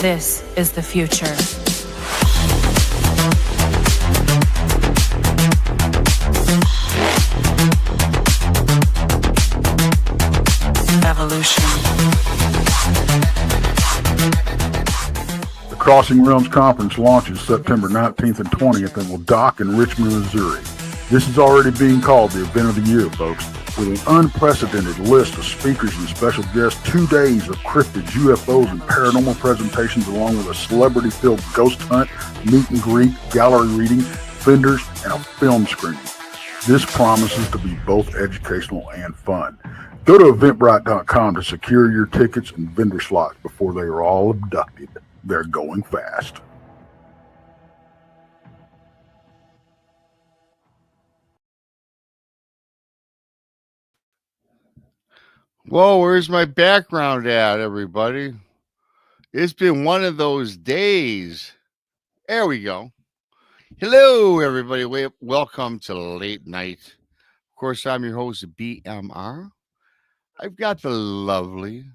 This is the future. Evolution. The Crossing Realms Conference launches September 19th and 20th and will dock in Richmond, Missouri. This is already being called the event of the year, folks. With an unprecedented list of speakers and special guests, 2 days of cryptids, UFOs, and paranormal presentations, along with a celebrity-filled ghost hunt, meet and greet, gallery reading, vendors, and a film screening. This promises to be both educational and fun. Go to Eventbrite.com to secure your tickets and vendor slots before they are all abducted. They're going fast. Whoa, where's my background at, everybody? It's been one of those days. There we go. Hello, everybody. Welcome to Late Night. Of course, I'm your host, BMR. I've got the lovely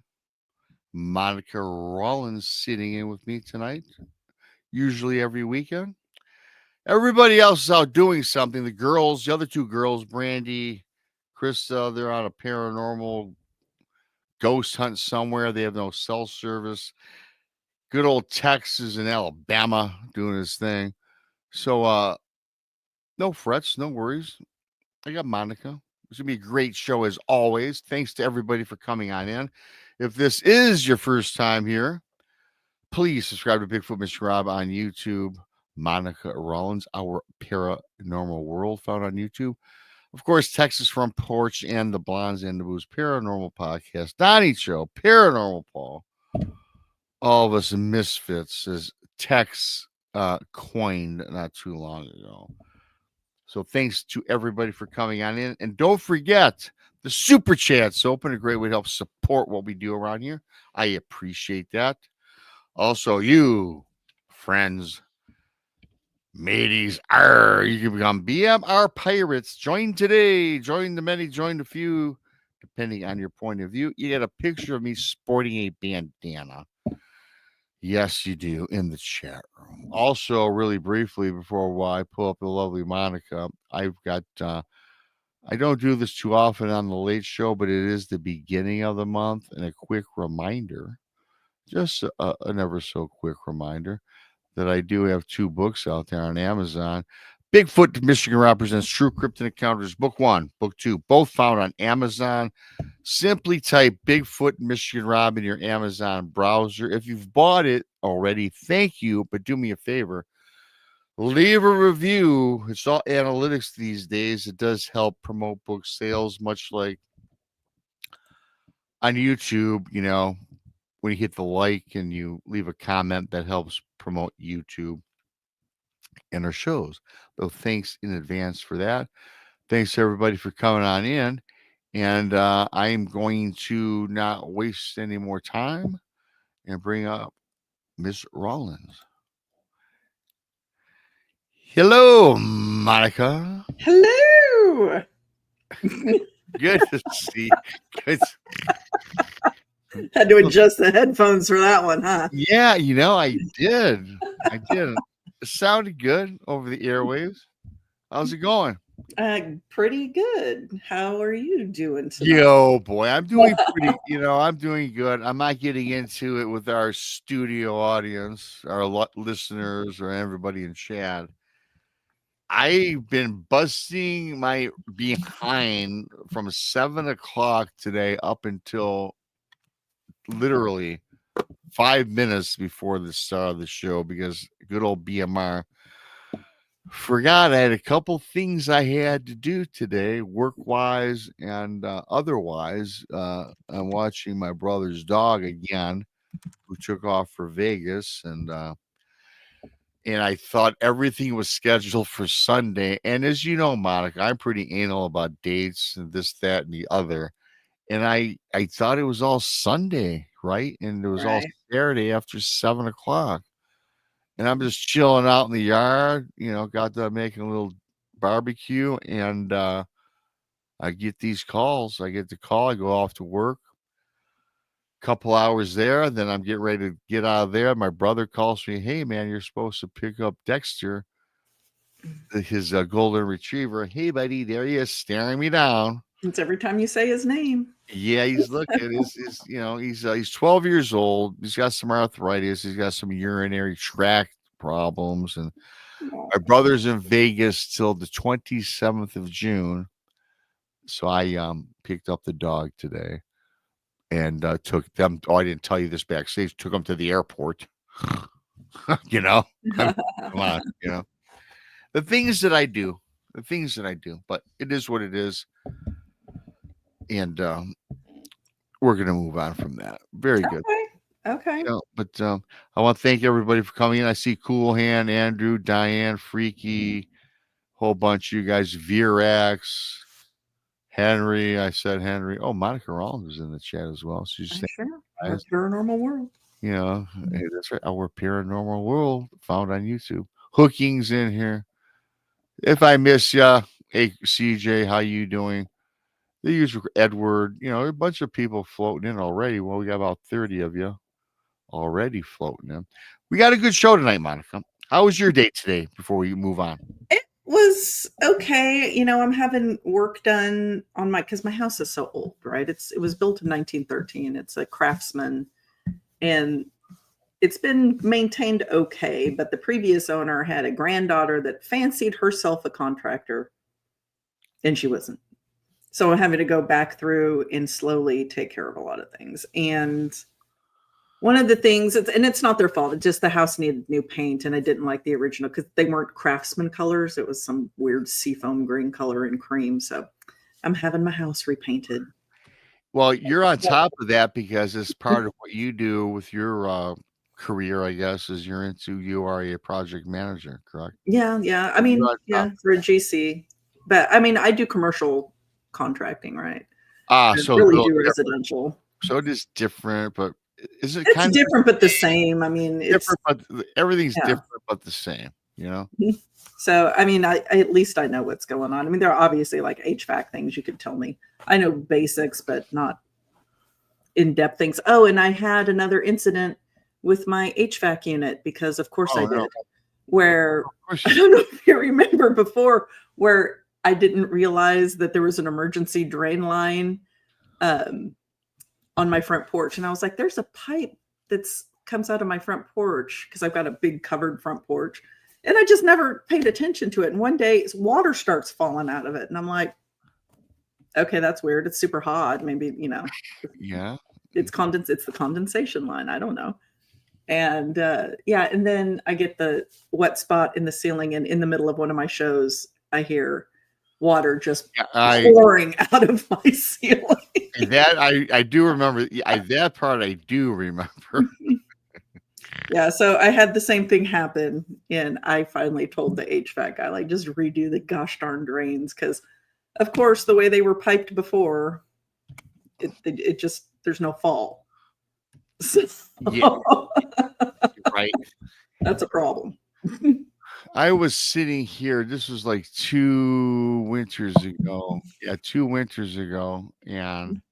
Monica Rollins sitting in with me tonight, usually every weekend. Everybody else is out doing something. The girls, the other two girls, Brandi, Krista, they're on a paranormal ghost hunt somewhere. They have no cell service. Good old Texas and Alabama doing his thing. So No frets, no worries. I got Monica. It's going to be a great show as always. Thanks to everybody for coming on in. If this is your first time here, please subscribe to Bigfoot Mr. Rob on YouTube. Monica Rollins, Our Paranormal World, found on YouTube. Of course, Texas Front Porch and the Blondes and the Booze Paranormal Podcast. Donnie Show, Paranormal Paul. All of us misfits, as Tex coined not too long ago. So thanks to everybody for coming on in. And don't forget, the Super Chat's open. A great way to help support what we do around here. I appreciate that. Also, you, friends, mateys, you can become BMR Pirates. Join today. Join the many, join the few, depending on your point of view. You get a picture of me sporting a bandana. Yes, you do, in the chat room. Also, really briefly, before I pull up the lovely Monica, I've got, I don't do this too often on the late show, but it is the beginning of the month. And a quick reminder, just an ever so quick reminder, that I do have 2 books out there on Amazon. Bigfoot Michigan represents True Cryptid Encounters, Book 1, Book 2, both found on Amazon. Simply type Bigfoot Michigan Rob in your Amazon browser. If you've bought it already, thank you, but do me a favor. Leave a review. It's all analytics these days. It does help promote book sales, much like on YouTube, you know, when you hit the like and you leave a comment, that helps promote YouTube and our shows. So thanks in advance for that. Thanks to everybody for coming on in. And I am going to not waste any more time and bring up Miss Rollins. Hello, Monica. Hello. Good to see. Good. Had to adjust the headphones for that one, huh? Yeah, you know, I did. It sounded good over the airwaves. How's it going? Pretty good. How are you doing tonight? Yo, boy, I'm doing pretty, I'm doing good. I'm not getting into it with our studio audience, our listeners, or everybody in chat. I've been busting my behind from 7 o'clock today up until literally 5 minutes before the start of the show, because good old BMR forgot I had a couple things I had to do today, work-wise and otherwise. I'm watching my brother's dog again, who took off for Vegas, and I thought everything was scheduled for Sunday. And as you know, Monica, I'm pretty anal about dates and this, that, and the other. And I thought it was all Sunday, right? And it was all Saturday after 7 o'clock. And I'm just chilling out in the yard, got done making a little barbecue. And I get these calls. I get the call. I go off to work. Couple hours there, then I'm getting ready to get out of there. My brother calls me, "Hey man, you're supposed to pick up Dexter, his golden retriever." Hey buddy, there he is, staring me down. It's every time you say his name. Yeah, he's looking. He's 12 years old. He's got some arthritis. He's got some urinary tract problems, and my brother's in Vegas till the 27th of June. So I picked up the dog today. And took them. Oh, I didn't tell you this backstage. Took them to the airport. Come on, the things that I do. But it is what it is, and we're gonna move on from that. Very good. Okay. But I want to thank everybody for coming in. I see Cool Hand, Andrew, Diane, Freaky, whole bunch of you guys. Virax. Henry, I said Henry. Oh, Monica Rollins is in the chat as well. She's sure. Our Paranormal World. Hey, that's right. Our Paranormal World, found on YouTube. Hooking's in here. If I miss ya, hey CJ, how you doing? The usual Edward. A bunch of people floating in already. Well, we got about 30 of you already floating in. We got a good show tonight, Monica. How was your day today? Before we move on. It was okay. I'm having work done on because my house is so old, right? It was built in 1913. It's a Craftsman, and it's been maintained okay, but the previous owner had a granddaughter that fancied herself a contractor, and she wasn't. So I'm having to go back through and slowly take care of a lot of things. And one of the things, and it's not their fault, it's just the house needed new paint, and I didn't like the original because they weren't Craftsman colors. It was some weird seafoam green color and cream. So I'm having my house repainted. Well, you're on top of that because it's part of what you do with your career, I guess, is you are a project manager, correct? Yeah. I mean, yeah, for a GC. But I mean, I do commercial contracting, right? I So really do residential. So it is different, but is it It's different but the same? I mean, it's different, but everything's different but the same, you know? So, I mean, I at least I know what's going on. I mean, there are obviously like HVAC things you could tell me. I know basics, but not in-depth things. Oh, and I had another incident with my HVAC unit because, of course, I did. No. Where I don't know if you remember before, where I didn't realize that there was an emergency drain line on my front porch, and I was like, "There's a pipe that's comes out of my front porch," because I've got a big covered front porch. And I just never paid attention to it. And one day water starts falling out of it. And I'm like, okay, that's weird. It's super hot. Maybe, Yeah. It's the condensation line. I don't know. And and then I get the wet spot in the ceiling. And in the middle of one of my shows, I hear water just pouring out of my ceiling. That I do remember. That part I do remember. Yeah, so I had the same thing happen, and I finally told the HVAC guy, like, just redo the gosh darn drains, because, of course, the way they were piped before, it just, there's no fall. So, yeah, right. That's a problem. I was sitting here. This was like 2 winters ago. Yeah, 2 winters ago, and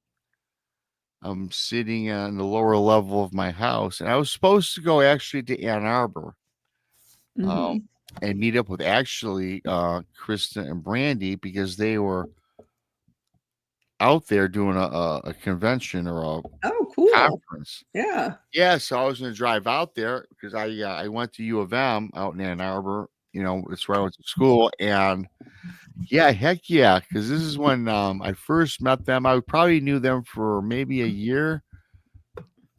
I'm sitting on the lower level of my house, and I was supposed to go actually to Ann Arbor and meet up with actually Krista and Brandi because they were out there doing a convention or a conference. Yeah. So I was going to drive out there because I went to U of M out in Ann Arbor. It's where I went to school, and heck yeah, because this is when I first met them. I probably knew them for maybe a year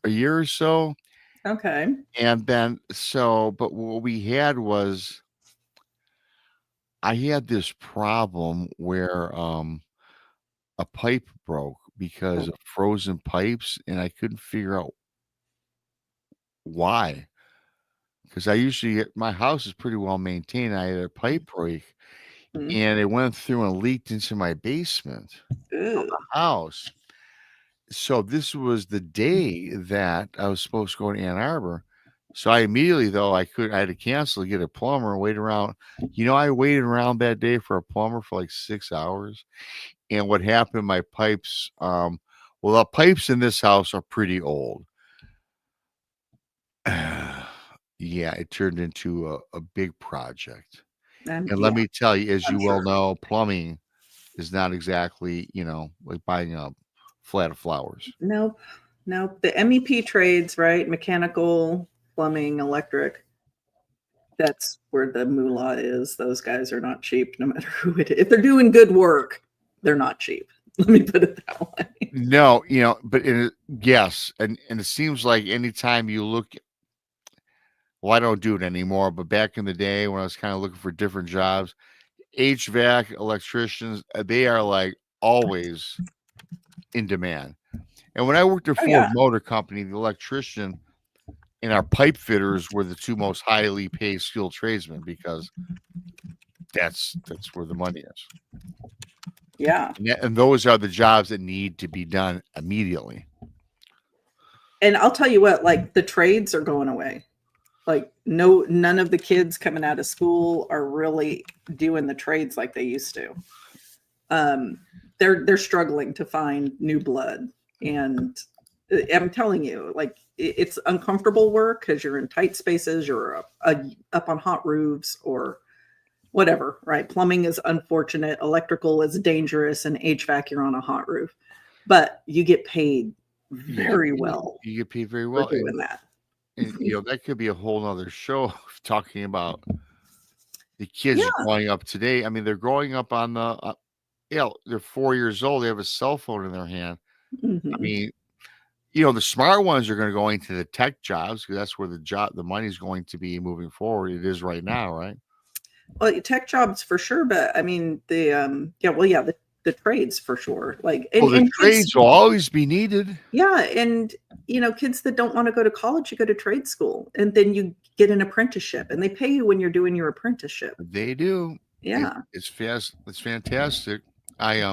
or so. Okay. And then but what we had was I had this problem where a pipe broke because of frozen pipes, and I couldn't figure out why. Because my house is pretty well maintained. I had a pipe break, and it went through and leaked into my basement of the house. So this was the day that I was supposed to go to Ann Arbor. So I immediately, though, I had to cancel to get a plumber and wait around. I waited around that day for a plumber for like 6 hours. And what happened, my pipes, the pipes in this house are pretty old. It turned into a big project. And let me tell you, as you well know, plumbing is not exactly, like buying a flat of flowers. Nope. The MEP trades, right? Mechanical, plumbing, electric. That's where the moolah is. Those guys are not cheap, no matter who it is. If they're doing good work, they're not cheap. Let me put it that way. No, but yes. And it seems like anytime you look, well, I don't do it anymore, but back in the day when I was kind of looking for different jobs, HVAC electricians, they are like always in demand. And when I worked at Ford Motor Company, the electrician and our pipe fitters were the two most highly paid skilled tradesmen because that's where the money is. Yeah. And those are the jobs that need to be done immediately. And I'll tell you what, like the trades are going away. Like none of the kids coming out of school are really doing the trades like they used to. They're struggling to find new blood. And I'm telling you, like it's uncomfortable work because you're in tight spaces, you're up on hot roofs or whatever, right? Plumbing is unfortunate, electrical is dangerous, and HVAC, you're on a hot roof. But you get paid very well. You get paid very well for doing that. And that could be a whole nother show talking about the kids Yeah. growing up today. I mean, they're growing up on the they're 4 years old. They have a cell phone in their hand. I Mhm. mean, the smart ones are going to go into the tech jobs because that's where the money is going to be moving forward. It is right now, right? Well, tech jobs for sure, but I mean the trades for sure. Like Well, the and kids, trades will always be needed. yeah, and kids that don't want to go to college, you go to trade school, and then you get an apprenticeship, and they pay you when you're doing your apprenticeship. They do. Yeah. It's fast. It's fantastic. I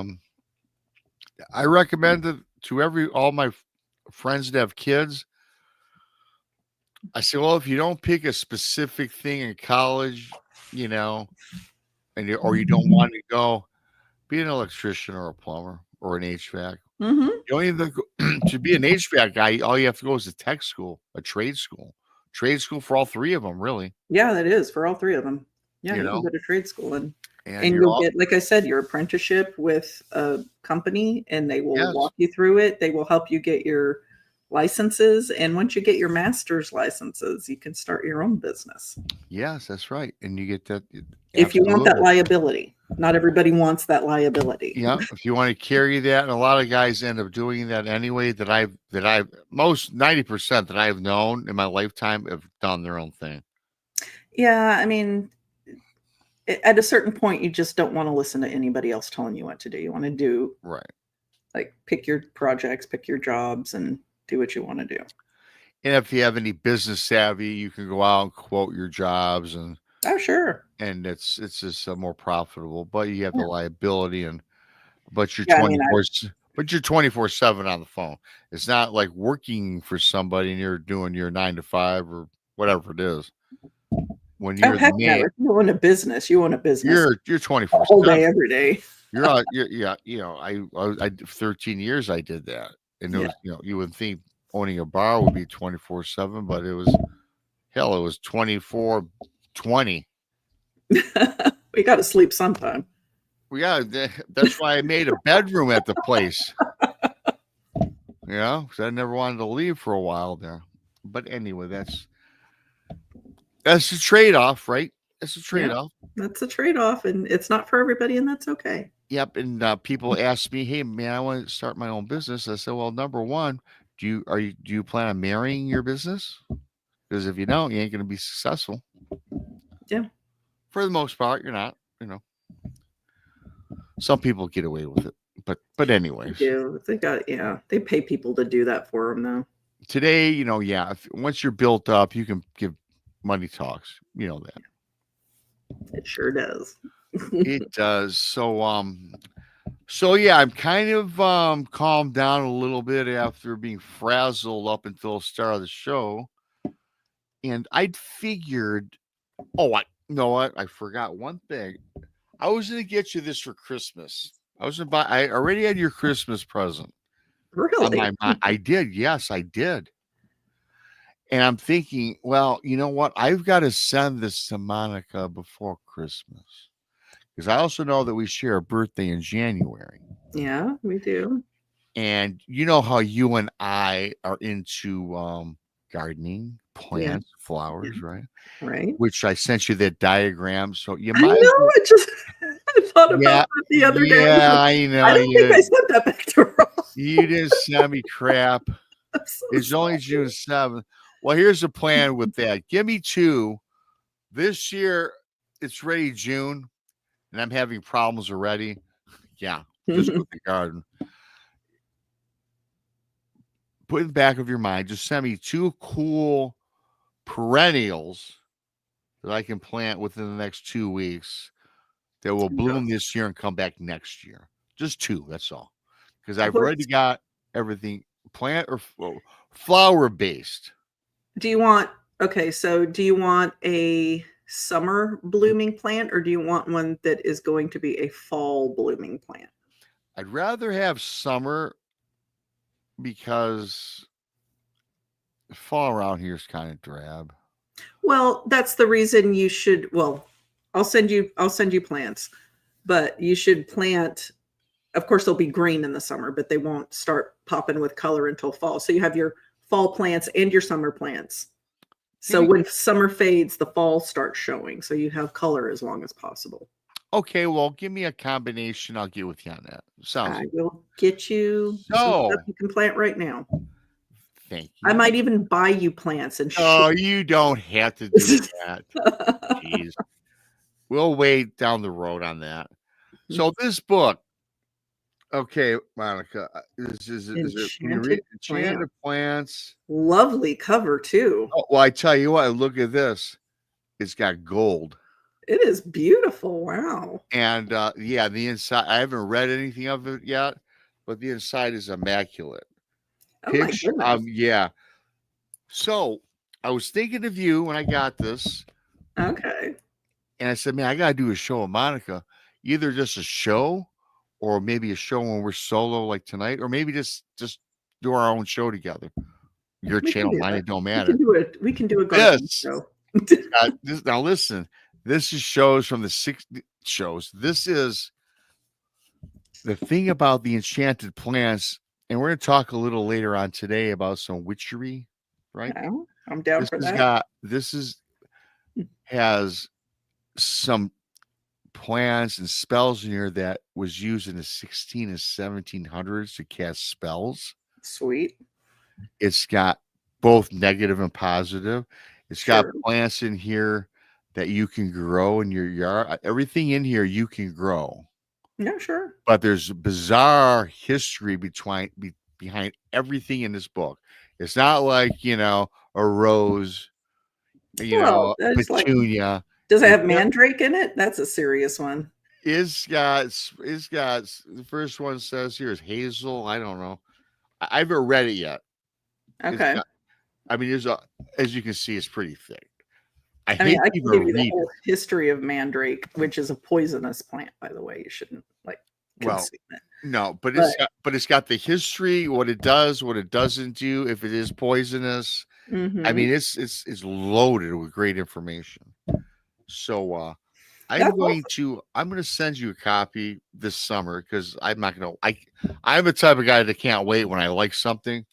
recommend it to all my friends that have kids. I say, well, if you don't pick a specific thing in college, or you don't want to go, be an electrician or a plumber or an HVAC. Mm-hmm. You don't even to be an HVAC guy. All you have to go is a tech school, a trade school for all three of them, really. Yeah, that is for all three of them. Yeah, you can go to trade school and you'll get, like I said, your apprenticeship with a company, and they will walk you through it. They will help you get your licenses, and once you get your master's licenses, you can start your own business. Yes, that's right, and you get that if you want that liability. Not everybody wants that liability. Yeah, if you want to carry that, and a lot of guys end up doing that anyway. Most 90% that I've known in my lifetime have done their own thing. Yeah, I mean, at a certain point, you just don't want to listen to anybody else telling you what to do. You want to do right, like pick your projects, pick your jobs, and do what you want to do. And if you have any business savvy, you can go out and quote your jobs, and oh sure, and it's just more profitable. But you have the liability, but you're 24/7 on the phone. It's not like working for somebody and you're doing your 9 to 5 or whatever it is. When you're heck no. If you own a business, you own a business. You're 24/7 all day, every day. I 13 years I did that, and it was, you would think owning a bar would be 24/7, but it was 24/20. We got to sleep sometime. Yeah, that's why I made a bedroom at the place. Because I never wanted to leave for a while there. But anyway, that's a trade-off, right? That's a trade-off. Yeah, that's a trade-off, and it's not for everybody, and that's okay. Yep, and people ask me, "Hey, man, I want to start my own business." I said, "Well, number one, do you plan on marrying your business? Because if you don't, you ain't going to be successful." Yeah. For the most part, you're not. Some people get away with it, but anyways, they pay people to do that for them though. Today, once you're built up, you can give money talks. You know that. It sure does. It does. So yeah, I'm kind of calmed down a little bit after being frazzled up until the start of the show, and I'd figured, you know what? I forgot one thing. I was going to get you this for Christmas. I already had your Christmas present. Really? On my mind. I did. Yes, I did. And I'm thinking, well, you know what? I've got to send this to Monica before Christmas. Because I also know that we share a birthday in January. Yeah, we do. And you know how you and I are into gardening, plants, flowers, right? Right. Which I sent you that diagram. So you might. I know. I thought about that the other day. Yeah, I know. I don't think I sent that back to Ross. You didn't send me crap. It's only June 7th. Well, here's the plan with that. Give me 2. This year, it's ready June, and I'm having problems already. Yeah, just with the garden. Put in the back of your mind, just send me 2 cool perennials that I can plant within the next 2 weeks that will bloom this year and come back next year. Just 2, that's all. Because I've already got everything plant or flower based. Do you want a summer blooming plant, or do you want one that is going to be a fall blooming plant? I'd rather have summer because fall around here is kind of drab. Well, that's the reason you should. Well, I'll send you plants, but you should plant. Of course, they'll be green in the summer, but they won't start popping with color until fall. So you have your fall plants and your summer plants. So when summer fades, the fall starts showing. So you have color as long as possible. Okay, well, give me a combination. I'll get with you on that. Sounds I good. will get you some stuff you can plant right now. Thank you. I might even buy you plants and Oh, you don't have to do that. Jeez. We'll wait down the road on that. So this book, okay, Monica, is it when you read Enchanted Plants? Lovely cover too. Oh, well, I tell you what, look at this. It's got gold. It is beautiful. Wow. And yeah, the inside, I haven't read anything of it yet, but the inside is immaculate. Oh my goodness. Yeah. So I was thinking of you when I got this. Okay. And I said, man, I got to do a show with Monica, either just a show or maybe a show when we're solo like tonight, or maybe just do our own show together. Your channel, mine, it don't matter. We can do a garden show. Now listen, this is shows from the 60 shows. This is the thing about the enchanted plants, and we're going to talk a little later on today about some witchery, right? No, I'm down for that. Has some plants and spells in here that was used in the 16 and 1700s to cast spells. Sweet. It's got both negative and positive. It's got plants in here that you can grow in your yard. Everything in here you can grow. Yeah, sure. But there's bizarre history behind everything in this book. It's not like, a rose, a petunia. Does it have mandrake in it? That's a serious one. It's got the first one says here is hazel. I don't know. I haven't read it yet. Okay. As you can see, it's pretty thick. I can give you the whole history of mandrake, which is a poisonous plant, by the way. You shouldn't consume it. No, but it's got the history, what it does, what it doesn't do, if it is poisonous. Mm-hmm. It's loaded with great information. So I'm going to send you a copy this summer because I'm the type of guy that can't wait when I like something.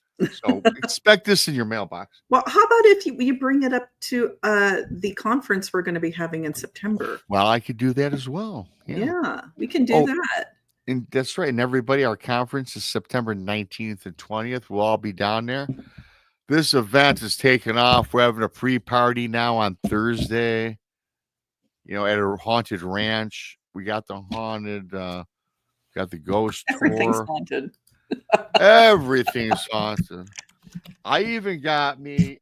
So expect this in your mailbox. Well, how about if you bring it up to the conference we're going to be having in September? Well, I could do that as well. Yeah, we can do that. And that's right. And everybody, our conference is September 19th and 20th. We'll all be down there. This event is taking off. We're having a pre-party now on Thursday. At a haunted ranch. We got the haunted, got the ghost Everything's tour. Haunted. Everything's haunted. I even got me,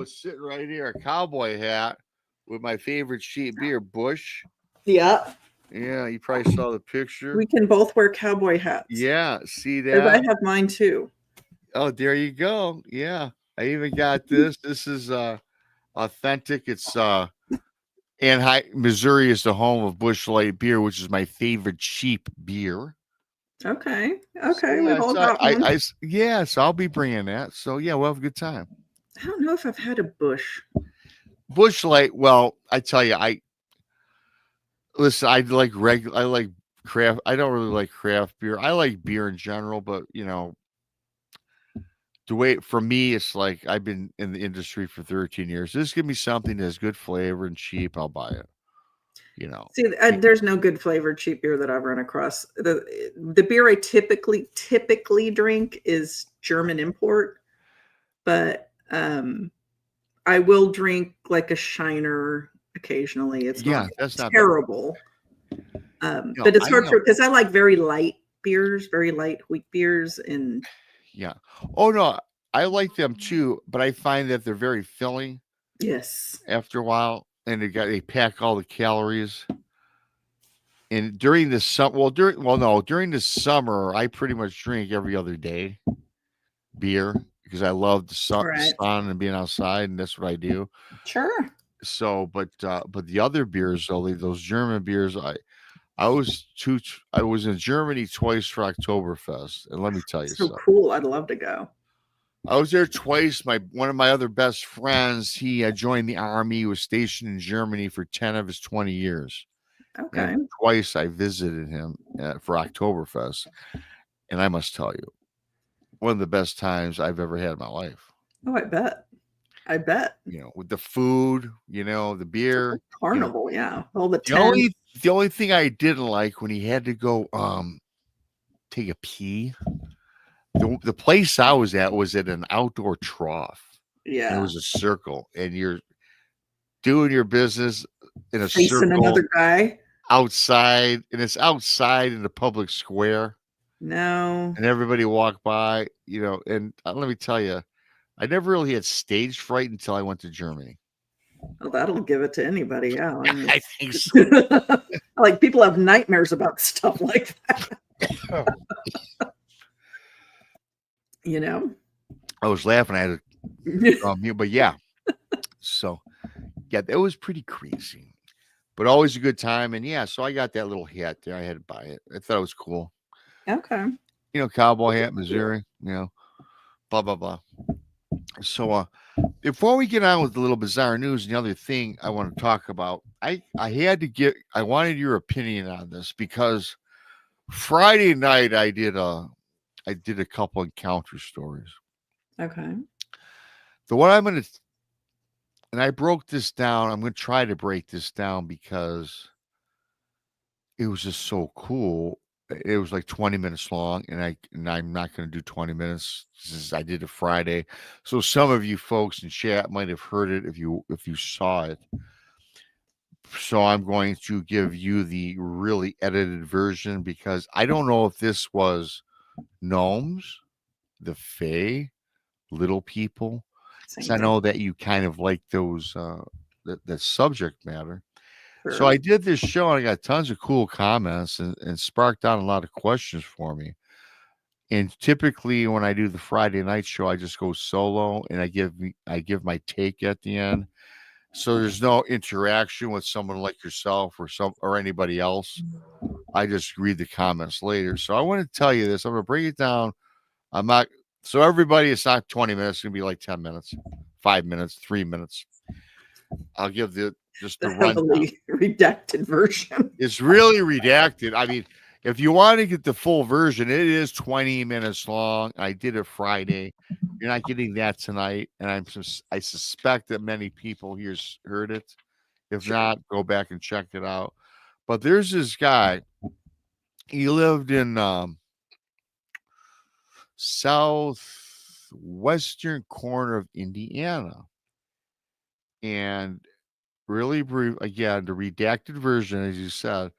sitting right here, a cowboy hat with my favorite cheap beer, Bush. Yeah. Yeah, you probably saw the picture. We can both wear cowboy hats. Yeah, see that? I have mine too. Oh, there you go. Yeah. I even got this. This is authentic. It's Missouri is the home of Busch Light beer, which is my favorite cheap beer. Okay. So, we all got one. So I'll be bringing that. So yeah, we'll have a good time. I don't know if I've had a Busch Light. Well, I tell you, I like I like craft. I don't really like craft beer. I like beer in general, but the way for me, it's like I've been in the industry for 13 years. Just give me something that has good flavor and cheap. I'll buy it. See, there's no good flavored cheap beer that I've run across. The beer I typically drink is German import, but I will drink like a Shiner occasionally. It's that's not terrible. But it's hard because I like very light beers, very light wheat beers, and Oh no, I like them too, but I find that they're very filling. Yes. After a while. And they pack all the calories. And during the summer, I pretty much drink every other day beer because I love the sun and being outside, and that's what I do. Sure. So, but the other beers, though, those German beers, I was in Germany twice for Oktoberfest, and let me tell you, so cool. I'd love to go. I was there twice. One of my other best friends, he joined the army. He was stationed in Germany for 10 of his 20 years. Okay. And twice I visited him for Oktoberfest. And I must tell you, one of the best times I've ever had in my life. Oh, I bet. I bet. with the food, the beer. Carnival, yeah. All the The only thing I didn't like when he had to go take a pee. The place I was at an outdoor trough. Yeah. It was a circle, and you're doing your business in a Facing circle another guy. outside, and it's outside in the public square. No. And everybody walked by, and let me tell you, I never really had stage fright until I went to Germany. Well, that'll give it to anybody. Yeah. I mean, I think so. like people have nightmares about stuff like that. I was laughing at it, but yeah. So, yeah, that was pretty crazy, but always a good time. And yeah, so I got that little hat there. I had to buy it. I thought it was cool. Okay. Cowboy hat, Missouri. Blah blah blah. So, before we get on with the little bizarre news, and the other thing I want to talk about, I wanted your opinion on this because Friday night I did a couple encounter stories. Okay. The one and I broke this down. I'm going to try to break this down because it was just so cool. It was like 20 minutes long, and I'm not going to do 20 minutes since I did it Friday. So some of you folks in chat might have heard it if you saw it. So I'm going to give you the really edited version because I don't know if this was gnomes, the fae, little people. Because I know that you kind of like those that subject matter. Sure. So I did this show and I got tons of cool comments and sparked out a lot of questions for me. And typically when I do the Friday night show, I just go solo and I give my take at the end. So there's no interaction with someone like yourself or anybody else. I just read the comments later. So I want to tell you this. I'm going to break it down. So everybody, it's not 20 minutes. It's going to be like 10 minutes, 5 minutes, 3 minutes. I'll give the heavily redacted version. It's really redacted. I mean, if you want to get the full version, it is 20 minutes long. I did it Friday. You're not getting that tonight. And I suspect that many people here heard it. If not, go back and check it out. But there's this guy. He lived in southwestern corner of Indiana. And really brief, again, the redacted version, as you said,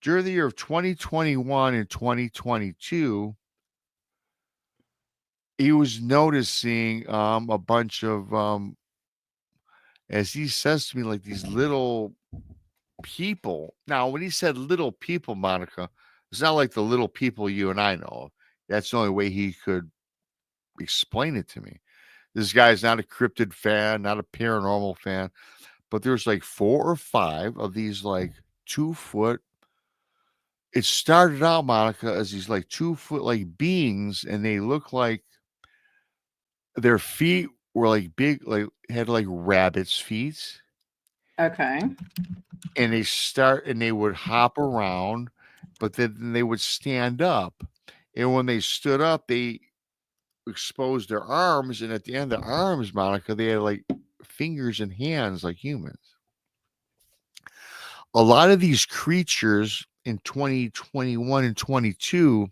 during the year of 2021 and 2022, he was noticing a bunch of, as he says to me, like these little people. Now, when he said little people, Monica, it's not like the little people you and I know. That's the only way he could explain it to me. This guy's not a cryptid fan, not a paranormal fan, but there's like 4 or 5 of these like 2 foot. It started out, Monica, as these like 2 foot like beings, and they look like their feet were like big, like had like rabbit's feet. Okay. And they would hop around, but then they would stand up. And when they stood up, they exposed their arms, and at the end of the arms, Monica, they had like fingers and hands like humans. A lot of these creatures in 2021 and 22,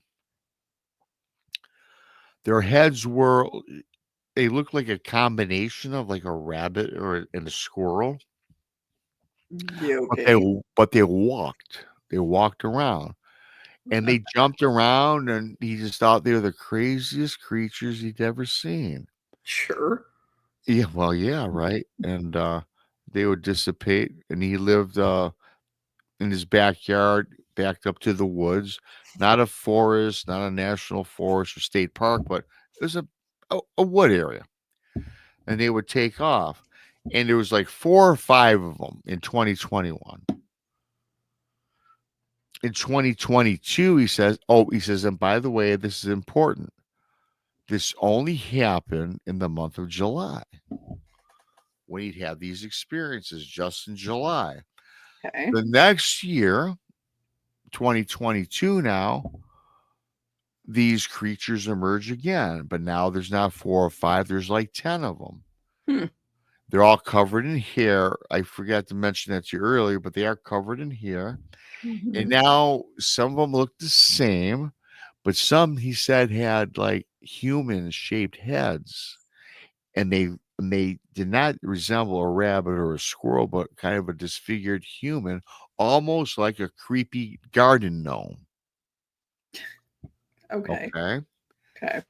their heads they looked like a combination of like a rabbit and a squirrel. Yeah, okay. But they walked around. And they jumped around, and he just thought they were the craziest creatures he'd ever seen. Sure. Yeah, well, yeah, right. And they would dissipate, and he lived in his backyard, backed up to the woods, not a forest, not a national forest or state park, but it was a wood area. And they would take off. And there was like 4 or 5 of them in 2021. In 2022, he says, and by the way, this is important. This only happened in the month of July when he'd have these experiences just in July. Okay. The next year, 2022 now, these creatures emerge again, but now there's not 4 or 5, there's like 10 of them. They're all covered in hair. I forgot to mention that to you earlier, but they are covered in hair. And Mhm. now some of them look the same, but some he said had like human shaped heads, and they did not resemble a rabbit or a squirrel, but kind of a disfigured human, almost like a creepy garden gnome. Okay. Okay. Okay.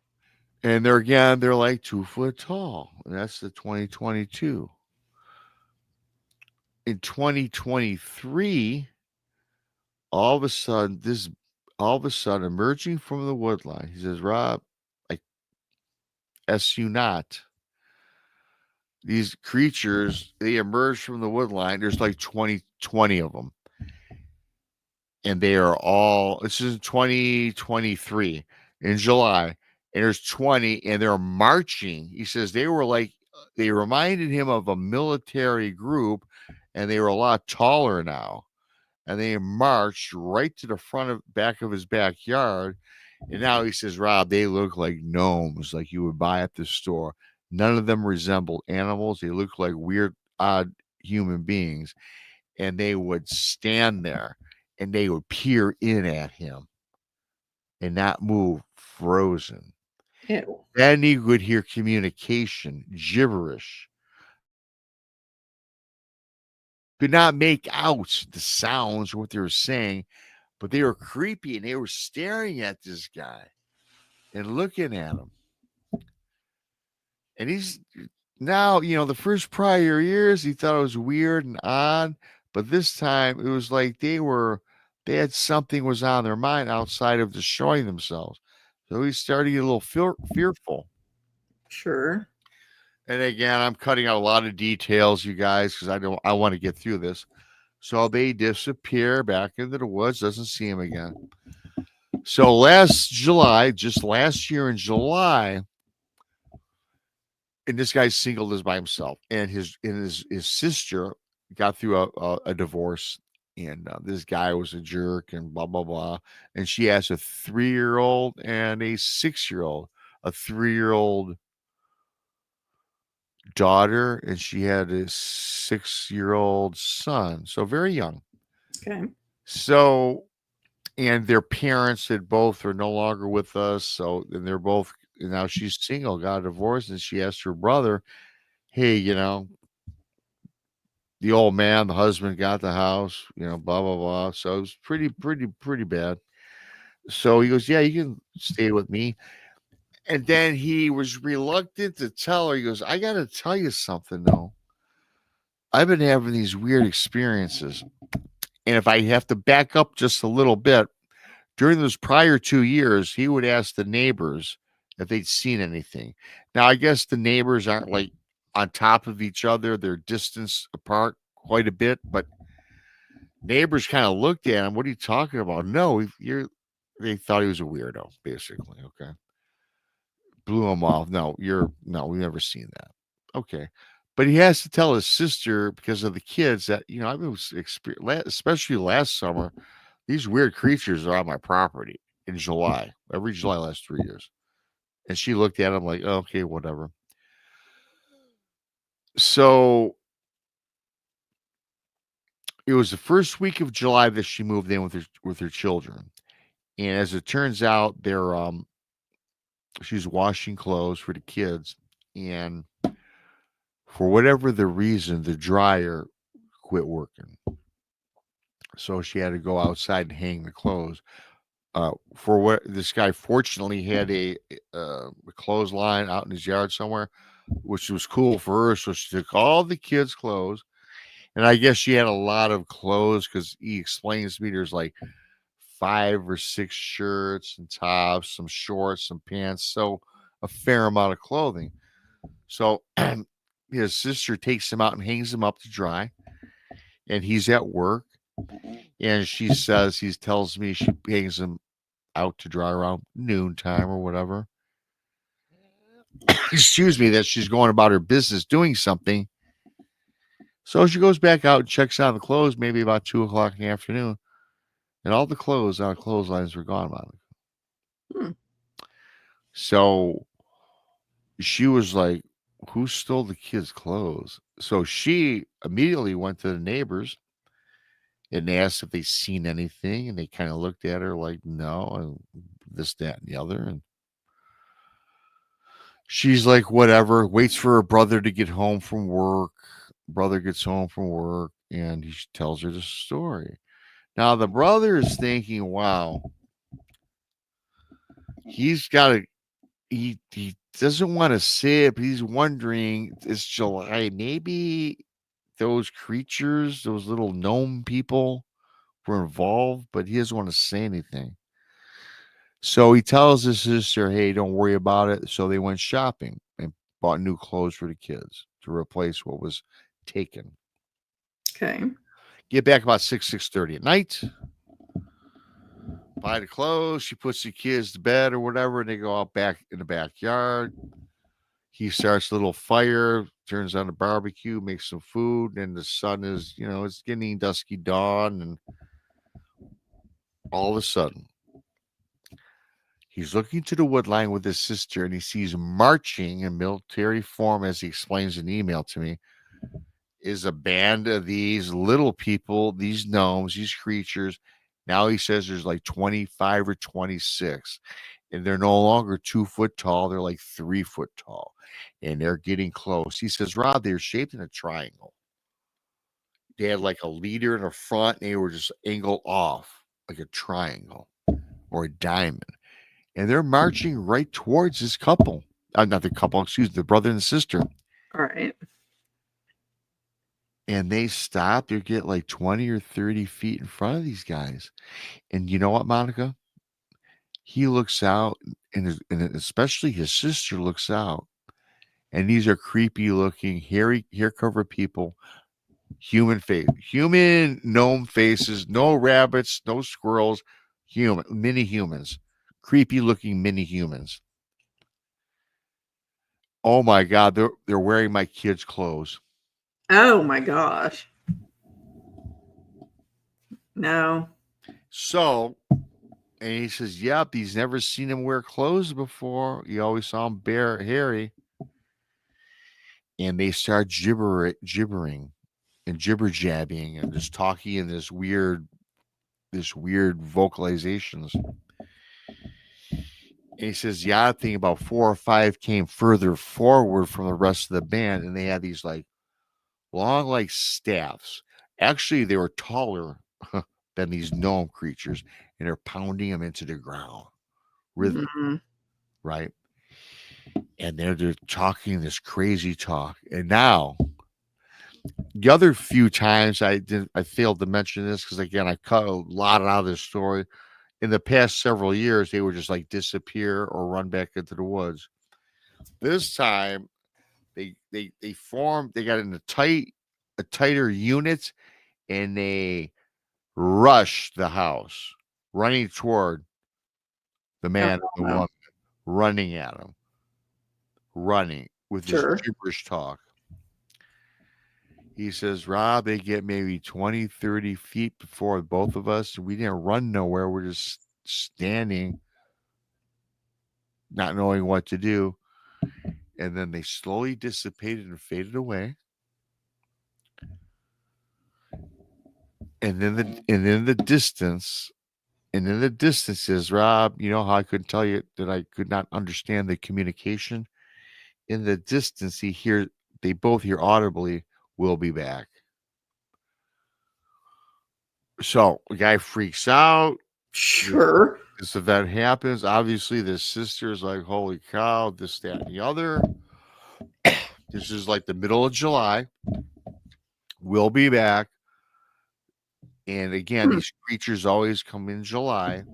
And they're like 2 foot tall. And that's the 2022. In 2023, all of a sudden, emerging from the woodline, he says, Rob, I S you not. These creatures, they emerge from the woodline. There's like 20 of them. And they are all, this is 2023 in July. And there's 20, and they're marching. He says they were like, they reminded him of a military group, and they were a lot taller now. And they marched right to the back of his backyard. And now he says, Rob, they look like gnomes, like you would buy at the store. None of them resembled animals. They looked like weird, odd human beings. And they would stand there and they would peer in at him and not move, frozen. Ew. Then he would hear communication, gibberish. Could not make out the sounds or what they were saying, but they were creepy and they were staring at this guy and looking at him. And he's now, the first prior years, he thought it was weird and odd, but this time it was like they had something was on their mind outside of just showing themselves. So he started to get a little fearful. Sure. And again, I'm cutting out a lot of details, you guys, because I want to get through this. So they disappear back into the woods, doesn't see him again. So last July, just last year in July, and this guy's single, is by himself, and his sister got through a divorce, and this guy was a jerk and blah blah blah, and she has a 3-year-old and a 6-year-old, a 3-year-old daughter, and she had a 6-year-old son, so very young. Okay. So, and their parents had both are no longer with us, so and they're both, and now she's single, got a divorce, and she asked her brother, hey, the old man, the husband got the house, blah blah blah. So it was pretty bad. So he goes, yeah, you can stay with me. And then he was reluctant to tell her. He goes, I got to tell you something though. I've been having these weird experiences, and if I have to back up just a little bit, during those prior 2 years, he would ask the neighbors if they'd seen anything. Now, I guess the neighbors aren't like on top of each other. They're distance apart quite a bit, but neighbors kind of looked at him. What are you talking about? No, they thought he was a weirdo, basically. Okay. Blew him off. No, we've never seen that. Okay. But he has to tell his sister because of the kids that, I've been especially last summer, these weird creatures are on my property in July, every July last 3 years. And she looked at him like, oh, okay, whatever. So it was the first week of July that she moved in with her children. And as it turns out, she's washing clothes for the kids. And for whatever the reason, the dryer quit working. So she had to go outside and hang the clothes. For what this guy fortunately had a clothesline out in his yard somewhere, which was cool for her. So she took all the kids' clothes, and I guess she had a lot of clothes because he explains to me there's like 5 or 6 shirts and tops, some shorts, some pants, so a fair amount of clothing. So his sister takes him out and hangs him up to dry, and he's at work, and she tells me she hangs him out to dry around noontime or whatever. Excuse me, that she's going about her business doing something. So she goes back out and checks on the clothes, maybe about 2 o'clock in the afternoon, and all the clothes on the clotheslines were gone, Monica. So she was like, who stole the kids' clothes? So she immediately went to the neighbors and asked if they seen anything, and they kind of looked at her like, no, and this, that, and the other. And she's like, whatever, waits for her brother to get home from work. Brother gets home from work, and he tells her the story. Now, the brother is thinking, wow, he's got to, he doesn't want to say it, but he's wondering, it's July, maybe those creatures, those little gnome people were involved, but he doesn't want to say anything. So he tells his sister, hey, don't worry about it. So they went shopping and bought new clothes for the kids to replace what was taken. Okay. Get back about 6:30 at night. Buy the clothes. She puts the kids to bed or whatever, and they go out back in the backyard. He starts a little fire, turns on the barbecue, makes some food, and the sun is, it's getting dusky dawn, and all of a sudden, he's looking to the wood line with his sister, and he sees marching in military form, as he explains in email to me, is a band of these little people, these gnomes, these creatures. Now he says there's like 25 or 26, and they're no longer 2 foot tall. They're like 3 foot tall, and they're getting close. He says, Rob, they're shaped in a triangle. They had like a leader in the front, and they were just angled off like a triangle or a diamond. And they're marching right towards this couple. Not the couple, excuse me, the brother and sister. All right. And they stop. They get like 20 or 30 feet in front of these guys. And you know what, Monica? He looks out, and especially his sister looks out. And these are creepy looking, hair covered people, human gnome faces, no rabbits, no squirrels, mini humans, creepy looking mini humans. Oh my God, they're wearing my kids' clothes. Oh my gosh. No. So, and he says, yep, he's never seen him wear clothes before. He always saw him hairy. And they start gibbering and jibber jabbing and just talking in this weird vocalizations. And he says, yeah, I think about 4 or 5 came further forward from the rest of the band, and they had these like long like staffs. Actually, they were taller than these gnome creatures, and they're pounding them into the ground. Right? And they're talking this crazy talk. And now, the other few times I failed to mention this because again I cut a lot out of this story. In the past several years, they would just like disappear or run back into the woods. This time, they formed. They got in a tighter unit, and they rushed the house, running toward the man and the woman, running at him, running with this gibberish talk. He says, Rob, they get maybe 20, 30 feet before both of us. We didn't run nowhere. We're just standing, not knowing what to do. And then they slowly dissipated and faded away. And then in the distance is Rob, you know how I couldn't tell you that I could not understand the communication. In the distance, they both hear audibly, we'll be back. So the guy freaks out. Sure. This event happens. Obviously, the sister's like, holy cow, this, that, and the other. This is like the middle of July. We'll be back. And again, these creatures always come in July.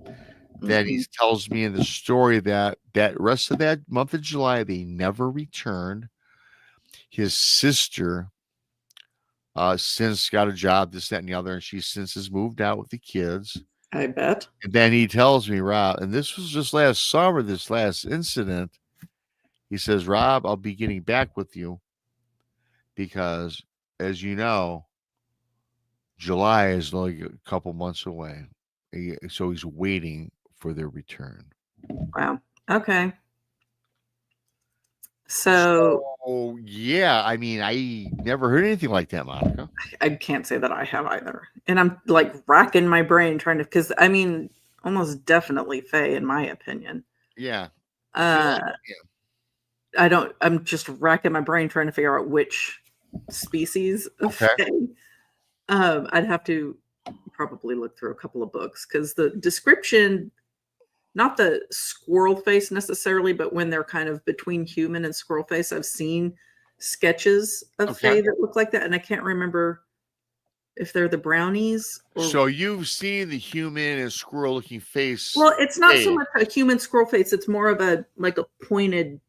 Then he tells me in the story that rest of that month of July, they never returned. His sister since got a job, this, that, and the other, and she since has moved out with the kids. I bet. And then he tells me, Rob, and this was just last summer, this last incident. He says, Rob, I'll be getting back with you because, as you know, July is like a couple months away. So he's waiting for their return. Wow. Okay. So yeah, I mean, I never heard anything like that, Monica. I can't say that I have either. And I'm like racking my brain trying to, because I mean, almost definitely Fae, in my opinion. Yeah. Uh, I'm just racking my brain trying to figure out which species of Okay. Fae. I'd have to probably look through a couple of books because the description, not the squirrel face necessarily, but when they're kind of between human and squirrel face, I've seen sketches of Fae that look like that. And I can't remember if they're the brownies. So you've seen the human and squirrel looking face. Well, it's not so much a human squirrel face. It's more of a pointed,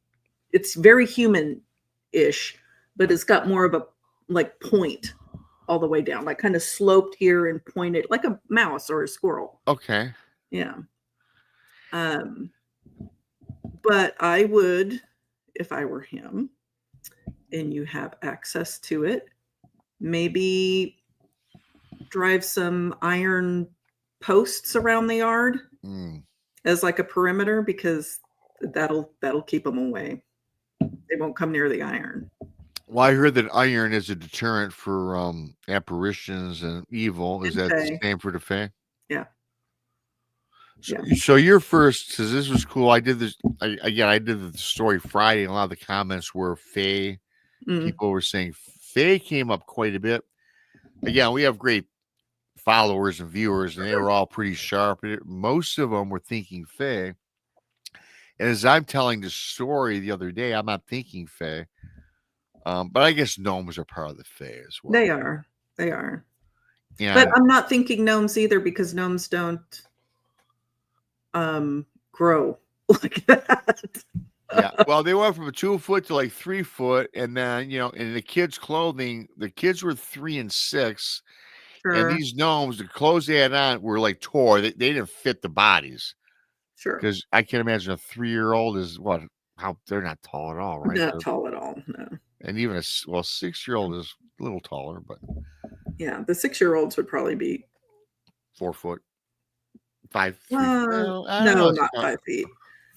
it's very human-ish, but it's got more of a point all the way down, like kind of sloped here and pointed like a mouse or a squirrel. Okay. Yeah. But I would, if I were him and you have access to it, maybe drive some iron posts around the yard as like a perimeter, because that'll keep them away. They won't come near the iron. Well, I heard that iron is a deterrent for apparitions and evil. Is that the same for the Fae? Yeah. So your first, says this was cool. I did this again. I did the story Friday, and a lot of the comments were Fae. People were saying Fae came up quite a bit. Again, we have great followers and viewers, and they were all pretty sharp. Most of them were thinking Fae. And as I'm telling the story the other day, I'm not thinking Fae. But I guess gnomes are part of the Fae as well. They are. Yeah. But I'm not thinking gnomes either, because gnomes don't grow like that. Yeah. Well, they went from a 2 foot to like 3 foot, and then in the kids' clothing, the kids were 3 and 6, and these gnomes, the clothes they had on were like tore. They didn't fit the bodies. Sure. Because I can't imagine a 3-year-old is how they're not tall at all, right? Not tall at all, no. And even a 6-year-old is a little taller, but yeah, the 6-year-olds would probably be 4 foot, 5 feet. No, not 5 feet.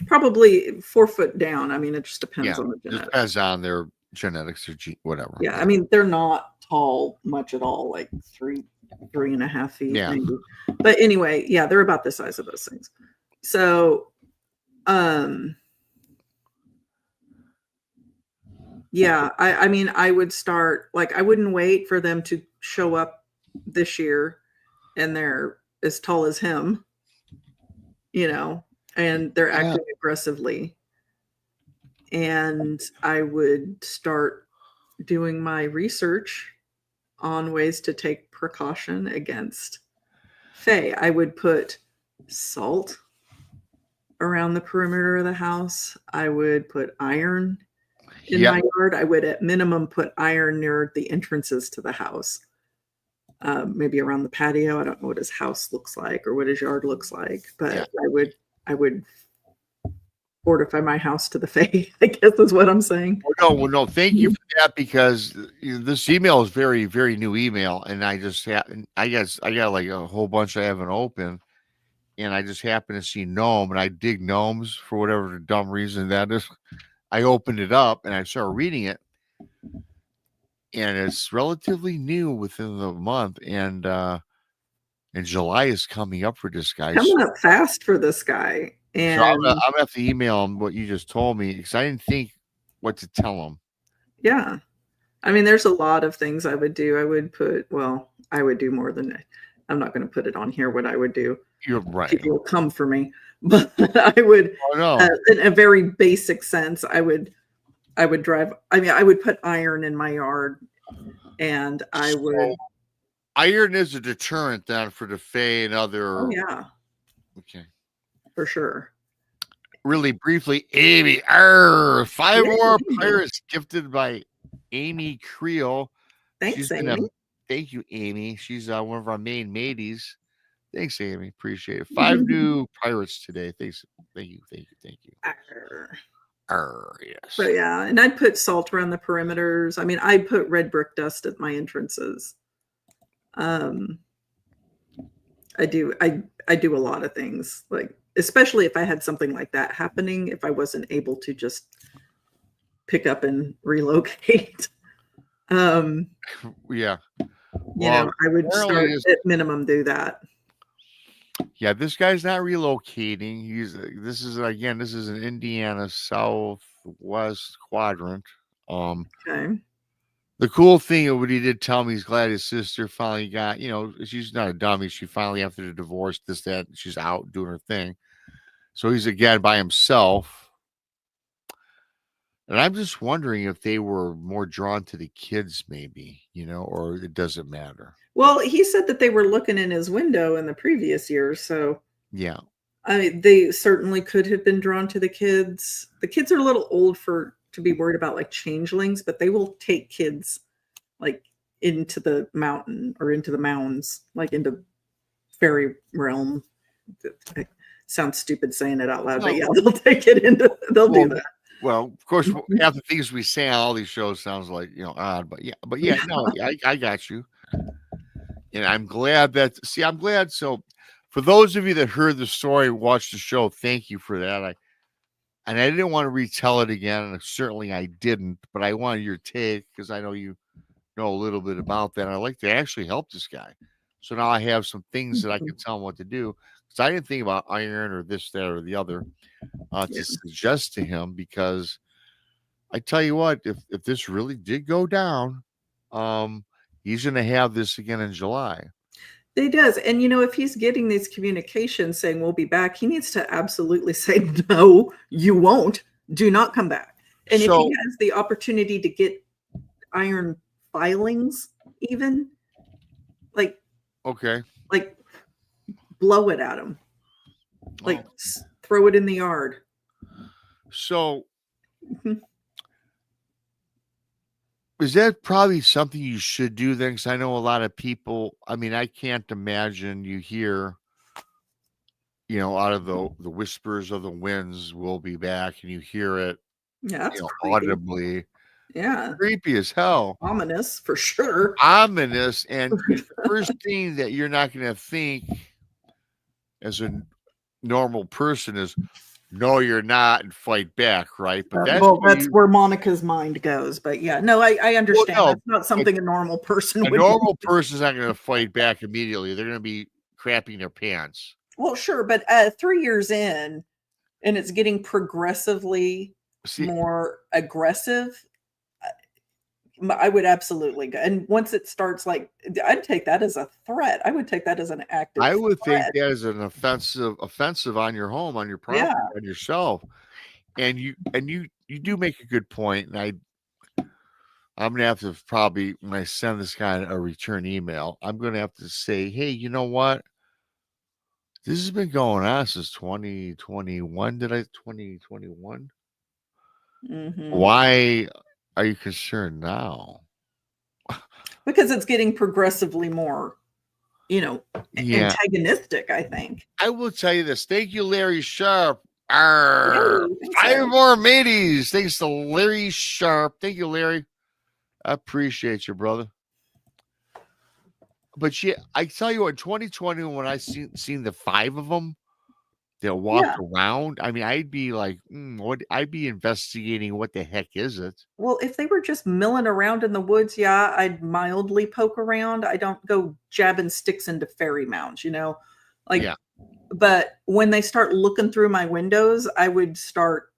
Probably 4 foot down. I mean, it just depends on the genetics. It depends on their genetics or whatever. Yeah, I mean, they're not tall much at all, like 3.5 feet. Yeah. Maybe. But anyway, yeah, they're about the size of those things. So, yeah, I mean, I would start, like, I wouldn't wait for them to show up this year and they're as tall as him, and they're acting aggressively. And I would start doing my research on ways to take precaution against Fae. I would put salt around the perimeter of the house. I would put iron in my yard. I would at minimum put iron near the entrances to the house, maybe around the patio. I don't know what his house looks like or what his yard looks like, but I would fortify my house to the Fae, I guess is what I'm saying. Well, no, thank you for that, because this email is very, very new email, and I got like a whole bunch I haven't opened. And I just happened to see gnome, and I dig gnomes for whatever dumb reason that is. I opened it up and I started reading it, and it's relatively new within the month, and July is coming up for this guy. Coming up fast for this guy. And so I'm gonna have to email him what you just told me, because I didn't think what to tell him. Yeah. I mean, there's a lot of things I would do. I would do more than I'm not going to put it on here what I would do. You're right. People will come for me, but I would, in a very basic sense, I would drive. I mean, I would put iron in my yard, and I would. Iron is a deterrent then for the Fae and other. Oh yeah. Okay. For sure. Really briefly, Amy. 5 more pirates gifted by Amy Creel. Thanks, Amy. Thank you, Amy. She's one of our main mateys. Thanks, Amy. Appreciate it. 5 new pirates today. Thanks. Thank you. Yes. So yeah, and I'd put salt around the perimeters. I mean, I'd put red brick dust at my entrances. I do a lot of things, like especially if I had something like that happening, if I wasn't able to just pick up and relocate. Yeah. You know, I would start apparently at minimum do that. Yeah, this guy's not relocating. This is an Indiana southwest quadrant. Okay. The cool thing of what he did tell me, he's glad his sister finally got, she's not a dummy. She finally, after the divorce, she's out doing her thing. So he's again by himself. And I'm just wondering if they were more drawn to the kids, maybe, or it doesn't matter. Well, he said that they were looking in his window in the previous years. So, yeah. I mean, they certainly could have been drawn to the kids. The kids are a little old to be worried about like changelings, but they will take kids like into the mountain or into the mounds, like into fairy realm. It sounds stupid saying it out loud, but yeah, they'll take it they'll do that. Well, of course, half the things we say on all these shows sounds like, odd, but yeah, no, I got you. And I'm glad I'm glad. So for those of you that heard the story, watched the show, thank you for that. I didn't want to retell it again, and certainly I didn't, but I wanted your take because I know you know a little bit about that. I'd like to actually help this guy. So now I have some things that I can tell him what to do. Because I didn't think about iron or this, that, or the other to suggest to him, because I tell you what, if this really did go down, he's going to have this again in July. He does. And, if he's getting these communications saying we'll be back, he needs to absolutely say, no, you won't. Do not come back. And if he has the opportunity to get iron filings, even, like blow it at him. Like throw it in the yard. So is that probably something you should do then? Because I know a lot of people, I can't imagine you hear, out of the whispers of the winds, we'll be back, and you hear it audibly. Yeah. Creepy as hell. Ominous, for sure. Ominous. And the first thing that you're not going to think as a normal person is, no, you're not, and fight back, right? But that's where Monica's mind goes. But yeah, no, I understand. That's not something a normal person would do. A normal person's not going to fight back immediately. They're going to be crapping their pants. Well, sure, but 3 years in, and it's getting progressively more aggressive, I would absolutely go. And once it starts, I'd take that as a threat. I would take that as an active I would threat. think that as an offensive on your home, on your property, on yourself. And you do make a good point. And I'm gonna have to probably, when I send this guy a return email, I'm gonna have to say, hey, you know what? This has been going on since 2021. 2021? Mm-hmm. Why are you concerned now? Because it's getting progressively more, antagonistic, I think. I will tell you this. Thank you, Larry Sharp. 5 more mateys. Thanks to Larry Sharp. Thank you, Larry. I appreciate you, brother. But I tell you what, in 2020, when I seen the 5 of them that walked around, I'd be like, I'd be investigating what the heck is it? Well, if they were just milling around in the woods, I'd mildly poke around. I don't go jabbing sticks into fairy mounds, But when they start looking through my windows, I would start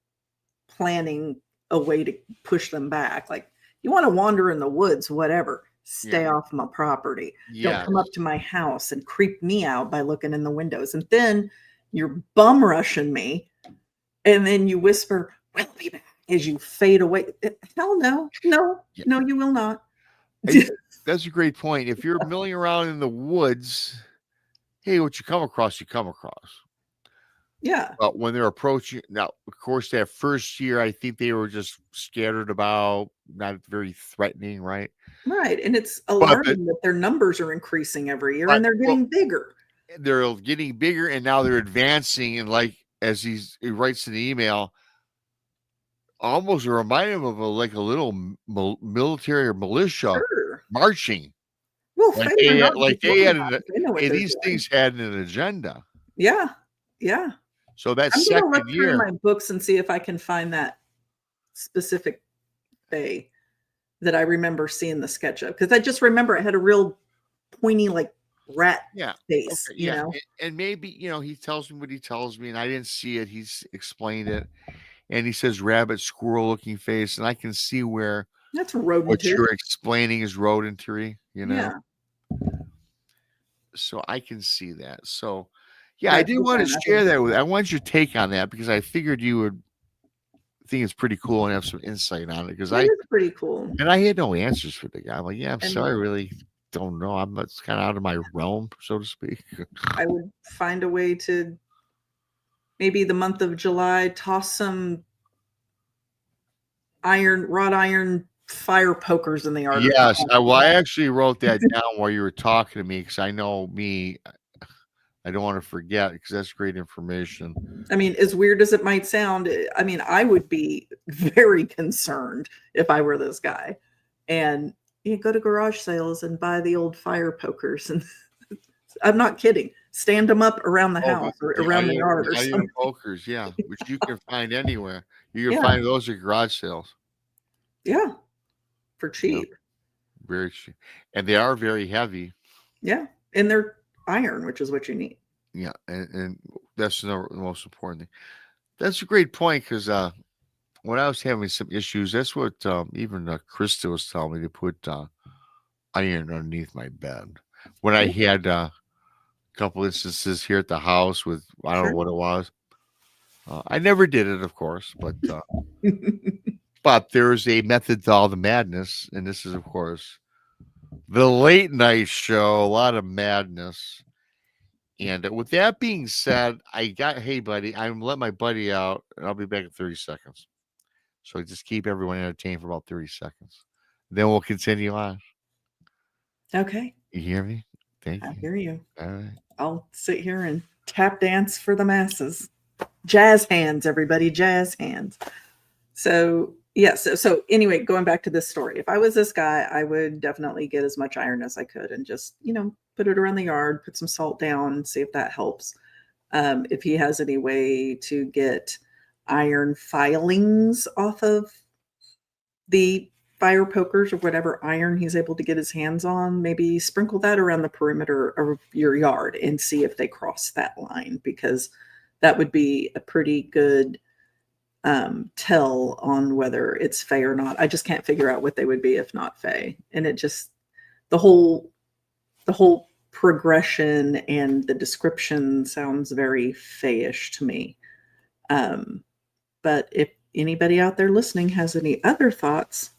planning a way to push them back. Like, you want to wander in the woods, whatever. Stay off my property. Don't come up to my house and creep me out by looking in the windows. And then you're bum rushing me. And then you whisper, we'll be back, as you fade away. Hell no, you will not. That's a great point. If you're milling around in the woods, hey, what you come across, you come across. Yeah. But when they're approaching, now, of course, that first year, I think they were just scattered about, not very threatening, right? Right. And it's alarming that their numbers are increasing every year, and they're getting bigger. They're getting bigger, and now they're advancing. And as he writes in the email, almost remind him of a little military or militia marching. Well, these things had an agenda. Yeah. So that's I'm second look year. through my books and see if I can find that specific fae that I remember seeing the sketch of, because I just remember it had a real pointy, like rat face, Okay, you know. and maybe he tells me what he tells me, and I didn't see it. He's explained it, and he says rabbit, squirrel looking face, and I can see where That's what rodentary. you're explaining is rodentary, Yeah. So I can see that. So yeah, I But did want again, to I share think that with. I wanted your take on that because I figured you would think it's pretty cool and have some insight on it. Because it is pretty cool. I had no answers for the guy. I'm like, yeah, I'm And sorry, I really don't know. It's kind of out of my realm, so to speak. I would find a way to maybe the month of July toss some wrought iron fire pokers in the yard. Yes, I actually wrote that down while you were talking to me because I know me. I don't want to forget because that's great information. I mean, as weird as it might sound, I mean, I would be very concerned if I were this guy. And you go to garage sales and buy the old fire pokers. And I'm not kidding. Stand them up around the house or around the yard or something. Pokers, yeah, which you can find anywhere. You can find those at garage sales. Yeah, for cheap. Very cheap. And they are very heavy. Yeah, and they're iron, which is what you need. Yeah, and that's the most important thing. That's a great point because when I was having some issues, that's what even Krista was telling me to put iron underneath my bed. When I had a couple instances here at the house with, I don't know what it was. I never did it, of course, but but there's a method to all the madness, and this is, of course, the late night show. A lot of madness. And with that being said, hey, buddy, I'm letting my buddy out, and I'll be back in 30 seconds. So just keep everyone entertained for about 30 seconds. Then we'll continue on. Okay. You hear me? Thank you. I hear you. All right. I'll sit here and tap dance for the masses. Jazz hands, everybody, jazz hands. So, yes. So anyway, going back to this story, if I was this guy, I would definitely get as much iron as I could and just, put it around the yard, put some salt down and see if that helps. If he has any way to get iron filings off of the fire pokers or whatever iron he's able to get his hands on, maybe sprinkle that around the perimeter of your yard and see if they cross that line, because that would be a pretty good tell on whether it's fae or not. I just can't figure out what they would be if not fae. And it just, the whole progression and the description sounds very fae-ish to me. But if anybody out there listening has any other thoughts,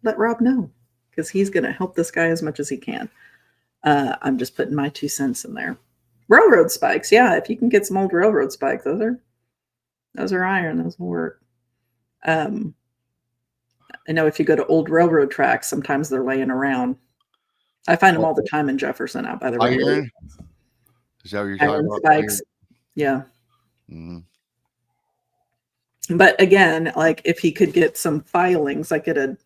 let Rob know, because he's going to help this guy as much as he can. I'm just putting my 2 cents in there. Railroad spikes. Yeah, if you can get some old railroad spikes, those are iron. Those will work. I know if you go to old railroad tracks, sometimes they're laying around. I find them all the time in Jefferson out by the railroad. Iron? Is that what you're talking about? Spikes. Yeah. Mm-hmm. But again, like if he could get some filings, like get a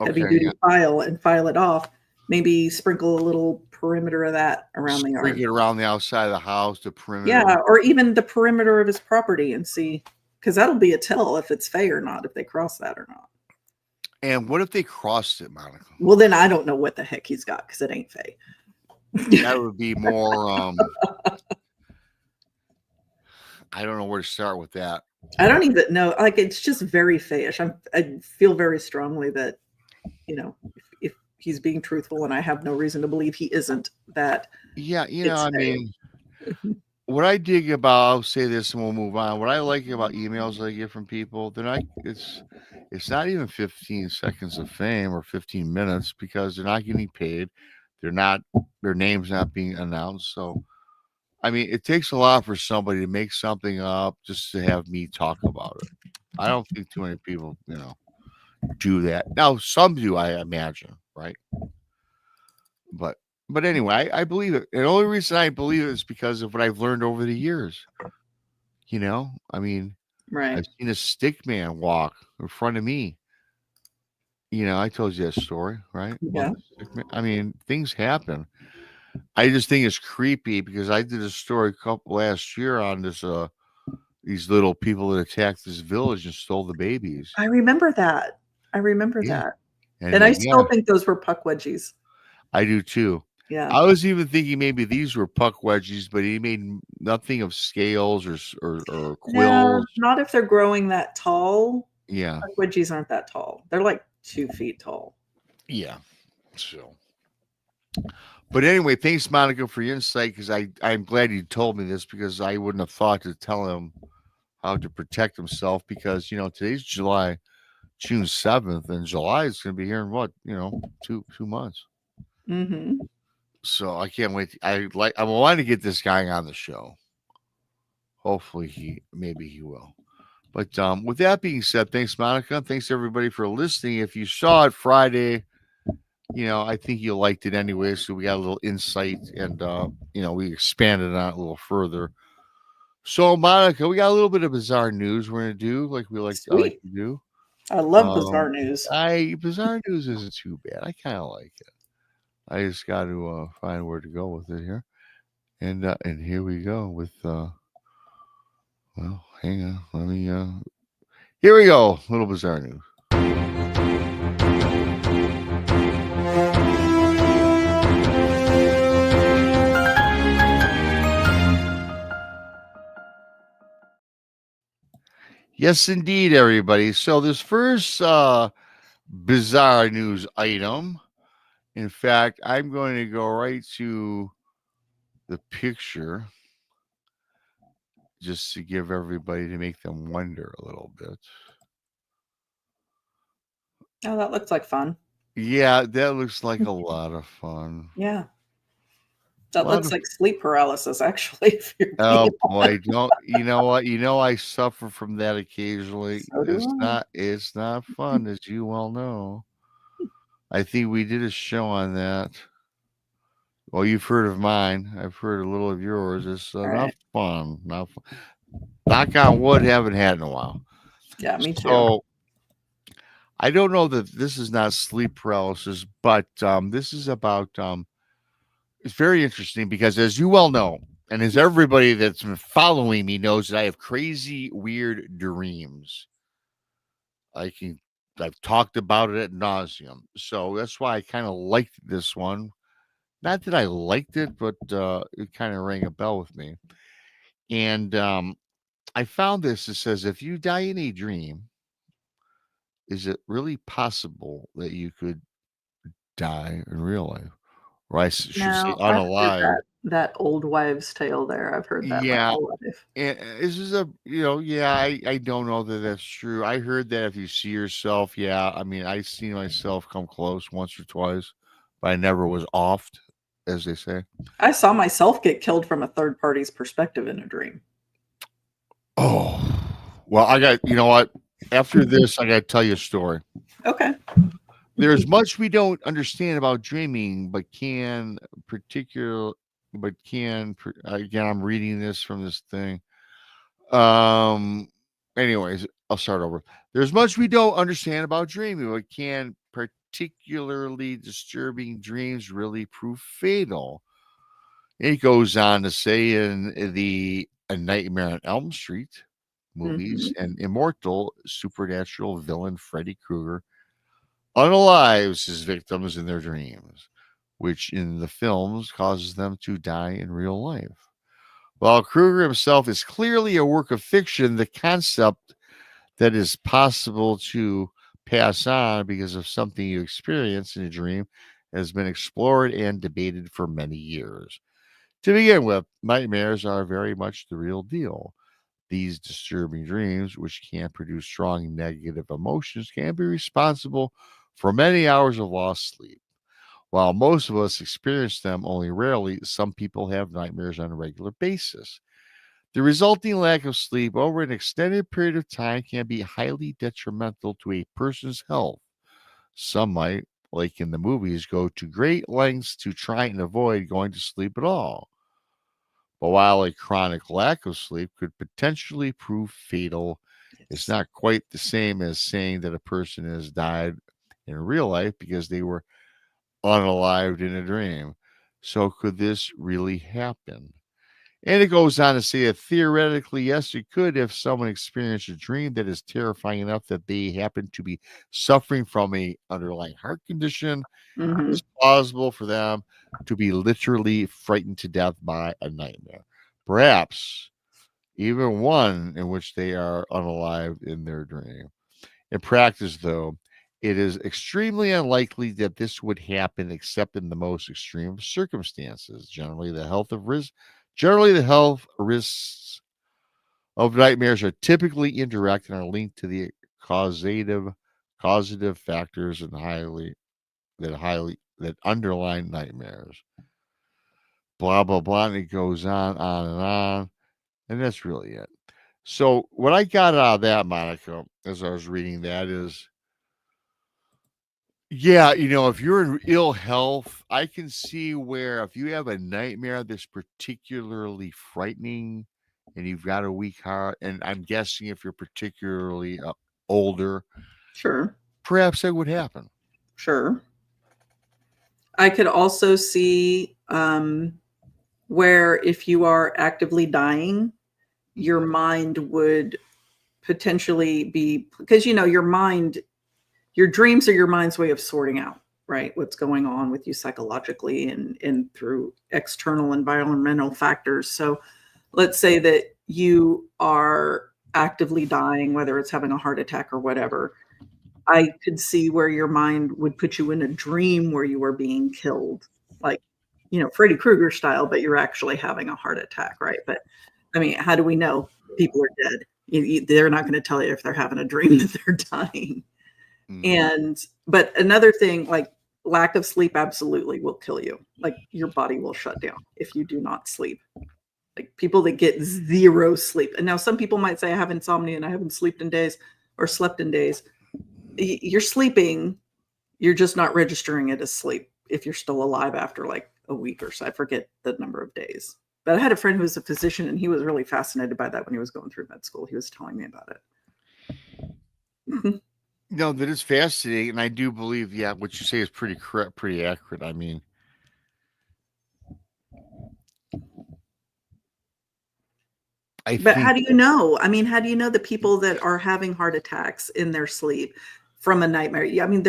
heavy duty file and file it off, maybe sprinkle a little perimeter of that around the yard. Sprinkle it around the outside of the house, the perimeter. Yeah, or even the perimeter of his property and see, because that'll be a tell if it's fae or not, if they cross that or not. And what if they crossed it, Monica? Well, then I don't know what the heck he's got, because it ain't fae. That would be more, I don't know where to start with that. I don't even know. Like, it's just very fae-ish. I feel very strongly that, if he's being truthful, and I have no reason to believe he isn't, that. Yeah, I mean, what I dig about, I'll say this and we'll move on. What I like about emails I get from people, it's not even 15 seconds of fame or 15 minutes, because they're not getting paid. Their name's not being announced. So, I mean, it takes a lot for somebody to make something up just to have me talk about it. I don't think too many people, do that. Now, some do, I imagine, right? But anyway, I believe it. And the only reason I believe it is because of what I've learned over the years. I mean, right. I've seen a stick man walk in front of me. I told you that story, right? Yeah. I mean, things happen. I just think it's creepy because I did a story last year on this these little people that attacked this village and stole the babies. I remember that. I remember Yeah. that. And And I yeah, still think those were puck wedgies. I do too. Yeah. I was even thinking maybe these were puck wedgies, but he made nothing of scales or No, quills. not if they're growing that tall. Yeah. Puck wedgies aren't that tall. They're like 2 feet tall. Yeah. So, but anyway, thanks, Monica, for your insight, because I'm glad you told me this, because I wouldn't have thought to tell him how to protect himself, because today's June 7th, and July is going to be here in what 2 months. Mm-hmm. So I can't wait. I'm wanting to get this guy on the show. Hopefully maybe he will. But with that being said, thanks, Monica. Thanks everybody for listening. If you saw it Friday, I think you liked it anyway. So we got a little insight, and we expanded on it a little further. So Monica, we got a little bit of bizarre news we're gonna do, like I like Sweet. to do. I love bizarre news. Bizarre news isn't too bad. I kind of like it. I just got to find where to go with it here, and here we go with. Well, hang on. Let me. Here we go. Little bizarre news. Yes, indeed, everybody. So this first bizarre news item. In fact, I'm going to go right to the picture just to give everybody, to make them wonder a little bit. Oh, that looks like fun. Yeah, that looks like a lot of fun. Yeah. That looks like sleep paralysis, actually. If you're Oh boy, don't you know what? I suffer from that occasionally. So do I. It's not fun, as you well know. I think we did a show on that. Well, you've heard of mine. I've heard a little of yours. It's not fun. Not fun. Knock on wood, haven't had in a while. Yeah, me too. So I don't know that this is not sleep paralysis, but this is about. It's very interesting because, as you well know, and as everybody that's been following me knows, that I have crazy, weird dreams. I've talked about it ad nauseum. So that's why I kind of liked this one. Not that I liked it, but it kind of rang a bell with me. And I found this. It says, if you die in a dream, is it really possible that you could die in real life? Or I should say I've heard unalive. that old wives' tale there. I've heard that my Yeah. whole life. And this is I don't know that that's true. I heard that if you see yourself, I mean, I see myself come close once or twice, but I never was offed, as they say. I saw myself get killed from a third party's perspective in a dream. Oh, well, you know what? After this, I got to tell you a story. Okay. There's much we don't understand about dreaming, but again, I'm reading this from this thing. Anyways, I'll start over. There's much we don't understand about dreaming, but can particularly disturbing dreams really prove fatal? It goes on to say in A Nightmare on Elm Street movies, Mm-hmm. an immortal supernatural villain, Freddy Krueger, unalives his victims in their dreams, which in the films causes them to die in real life. While Krueger himself is clearly a work of fiction, the concept that is possible to pass on because of something you experience in a dream has been explored and debated for many years. To begin with, nightmares are very much the real deal. These disturbing dreams, which can produce strong negative emotions, can be responsible for many hours of lost sleep. While most of us experience them only rarely, some people have nightmares on a regular basis. The resulting lack of sleep over an extended period of time can be highly detrimental to a person's health. Some might, like in the movies, go to great lengths to try and avoid going to sleep at all. But while a chronic lack of sleep could potentially prove fatal, it's not quite the same as saying that a person has died in real life because they were unalived in a dream. So could this really happen? And it goes on to say that theoretically, yes, it could if someone experienced a dream that is terrifying enough that they happen to be suffering from a underlying heart condition. Mhm. It's plausible for them to be literally frightened to death by a nightmare. Perhaps even one in which they are unalive in their dream. In practice, though, it is extremely unlikely that this would happen except in the most extreme of circumstances. Generally the health risks of nightmares are typically indirect and are linked to the causative factors and that underline nightmares. Blah blah blah, and it goes on and on, and that's really it. So what I got out of that, Monica, as I was reading that is, yeah, if you're in ill health, I can see where if you have a nightmare that's particularly frightening and you've got a weak heart, and I'm guessing if you're particularly older, Sure. perhaps that would happen. Sure. I could also see where if you are actively dying, your mind would potentially be, because your dreams are your mind's way of sorting out, right, what's going on with you psychologically and through external environmental factors. So let's say that you are actively dying, whether it's having a heart attack or whatever. I could see where your mind would put you in a dream where you were being killed, like, Freddy Krueger style, but you're actually having a heart attack, right? But I mean, how do we know people are dead? They're not going to tell you if they're having a dream that they're dying. But another thing, like lack of sleep absolutely will kill you. Like your body will shut down if you do not sleep. Like people that get zero sleep. And now some people might say I have insomnia and I haven't slept in days. You're sleeping, you're just not registering it as sleep if you're still alive after like a week or so. I forget the number of days. But I had a friend who was a physician and he was really fascinated by that when he was going through med school. He was telling me about it. No, that is fascinating, and I do believe, yeah, what you say is pretty correct, pretty accurate. I mean, but how do you know? I mean, how do you know the people that are having heart attacks in their sleep from a nightmare? I mean,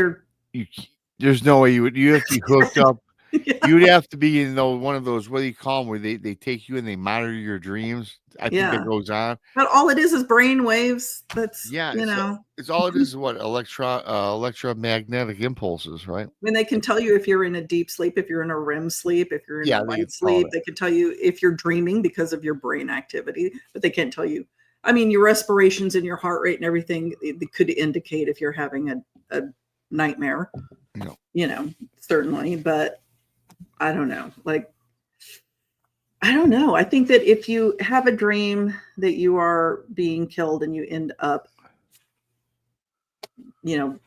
there's no way you have to be hooked up. Yeah. You would have to be in one of those, what do you call them, where they take you and they monitor your dreams. I think that goes on. But all it is brain waves. That's, it's all it is what electromagnetic impulses, right? I mean, they can tell you if you're in a deep sleep, if you're in a REM sleep, if you're in a light sleep. They can tell you if you're dreaming because of your brain activity, but they can't tell you. I mean, your respirations and your heart rate and everything, it could indicate if you're having a nightmare. No. Certainly, but I don't know. I don't know. I think that if you have a dream that you are being killed and you end up, in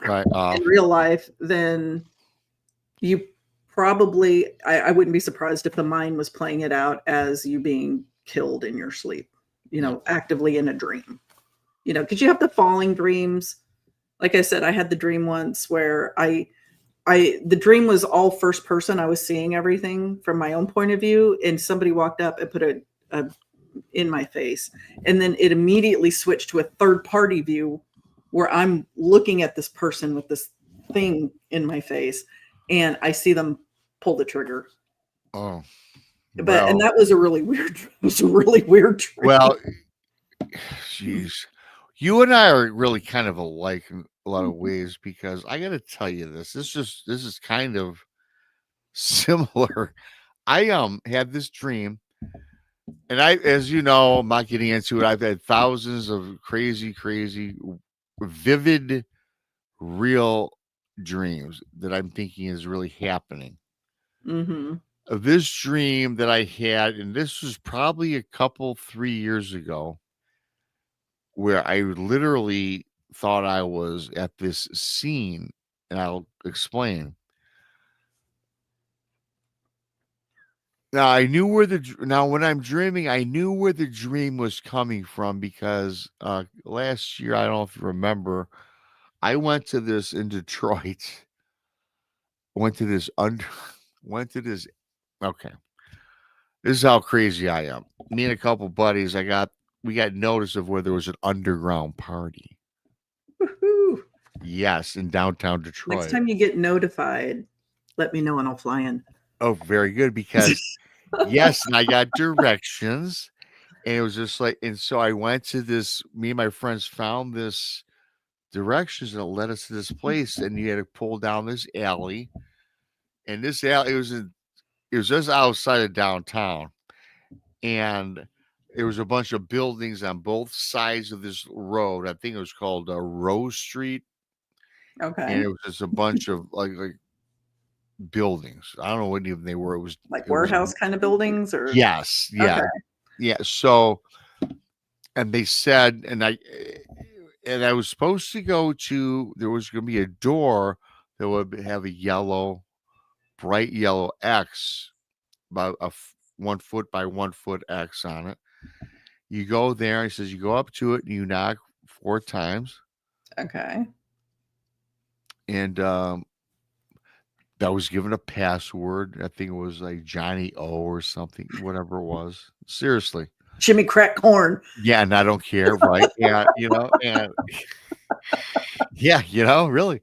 real life, then you probably, I wouldn't be surprised if the mind was playing it out as you being killed in your sleep, actively in a dream, because you have the falling dreams. Like I said, I had the dream once where the dream was all first person. I was seeing everything from my own point of view, and somebody walked up and put a in my face, and then it immediately switched to a third party view where I'm looking at this person with this thing in my face, and I see them pull the trigger. Oh, and that was a really weird. It was a really weird dream. Well, geez, you and I are really kind of alike in a lot of ways, because I got to tell you this is kind of similar. I had this dream, and as you know, I'm not getting into it. I've had thousands of crazy, vivid, real dreams that I'm thinking is really happening. This dream that I had, and this was probably 3 years ago, where I literally thought I was at this scene, and I'll explain. Now when I'm dreaming, I knew where the dream was coming from, because last year, I don't know if you remember, I went to this in Detroit. Okay. This is how crazy I am. Me and a couple buddies, we got notice of where there was an underground party. Woohoo. Yes, in downtown Next Detroit. time you get notified, let me know and I'll fly in. Oh, very good, because yes, and I got directions, and it was just like, and so I went to this. Me and my friends found this directions, and it led us to this place, and you had to pull down this alley, and this alley it was just outside of downtown, and there was a bunch of buildings on both sides of this road. I think it was called Rose Street, and Okay. it was just a bunch of like buildings. I don't know what even they were. Like warehouse kind of buildings, or yes, yeah, okay. yeah. So, and they said, and I was supposed to go to. There was going to be a door that would have a bright yellow X, about 1 foot by 1 foot X on it. You go there. He says you go up to it and you knock 4 times. Okay. And I was given a password. I think it was like Johnny O or something, whatever it was. Seriously. Jimmy Crack Corn. Yeah, and I don't care, right? Yeah, and yeah, really.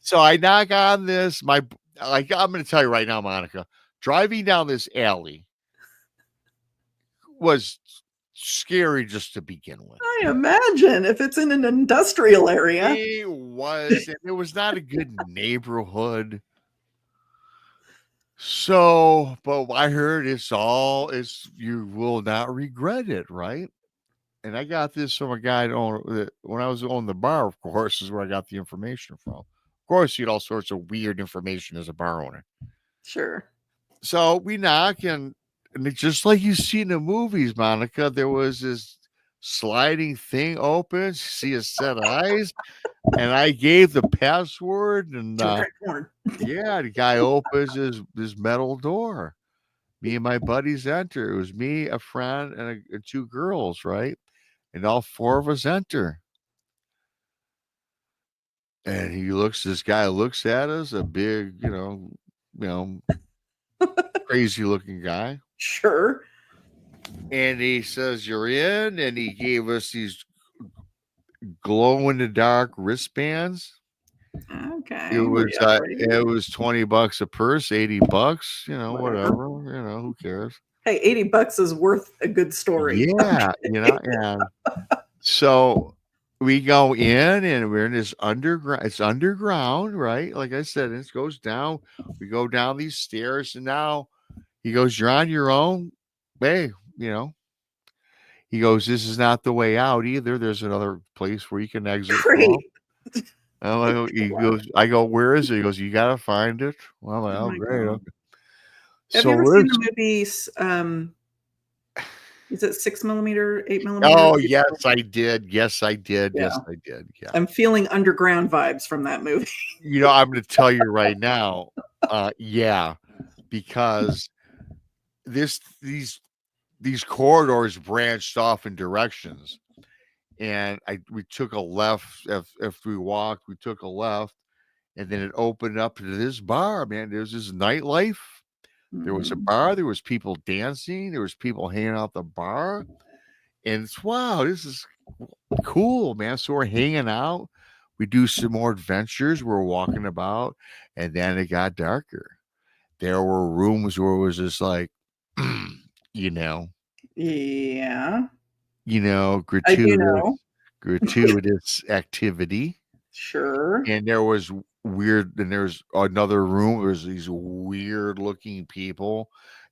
So I knock on this. I'm going to tell you right now, Monica, driving down this alley was scary just to begin with. I imagine if it's in an industrial area. It was, and it was not a good neighborhood. So, but I heard you will not regret it, right? And I got this from a guy when I was on the bar, of course, is where I got the information from. Of course, you get all sorts of weird information as a bar owner. Sure. So we knock, and it's just like you see in the movies, Monica, there was this sliding thing open, see a set of eyes, and I gave the password, and yeah, the guy opens this metal door. Me and my buddies enter. It was me, a friend, and 2 girls, right? And all 4 of us enter. And this guy looks at us, a big, crazy looking guy. Sure. And he says, "You're in," and he gave us these glow in the dark wristbands. Okay. It was $20 a purse, $80, whatever, who cares? Hey, $80 is worth a good story. Yeah, and so we go in, and we're in this underground. It's underground, right? Like I said, it goes down. We go down these stairs, and now he goes, "You're on your own." Hey, he goes, "This is not the way out either. There's another place where you can exit from." I go, "Where is it?" He goes, "You got to find it." Well, I'm like, "Oh, great. Okay." Have you ever seen the movies? Is it 6mm, 8mm? Oh, yes, I did. Yes, I did. Yeah. Yes, I did. Yeah. I'm feeling underground vibes from that movie. I'm going to tell you right now. Yeah, because these corridors branched off in directions, and we took a left. If we walked, we took a left, and then it opened up to this bar. Man, there's this nightlife. There was a bar. There was people dancing. There was people hanging out the bar, and it's wow, this is cool, man. So we're hanging out. We do some more adventures. We're walking about, and then it got darker. There were rooms where it was just like, Yeah. Gratuitous activity. Sure. And there was there's another room. There's these weird looking people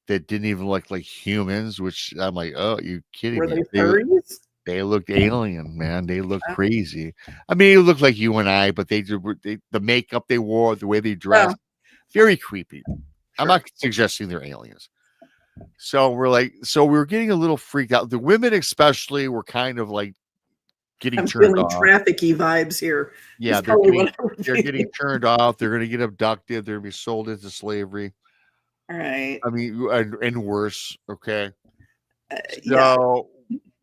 that didn't even look like humans, which I'm like, oh, you kidding me? Were they furries? They looked alien, man. They looked crazy. I mean, it looked like you and I, but the makeup they wore, the way they dressed, very creepy. Sure. I'm not suggesting they're aliens. So we were getting a little freaked out. The women especially were kind of like getting turned off. Traffic-y vibes here. Yeah, they're getting turned off. They're going to get abducted. They're going to be sold into slavery. All right. I mean, and worse. Okay. So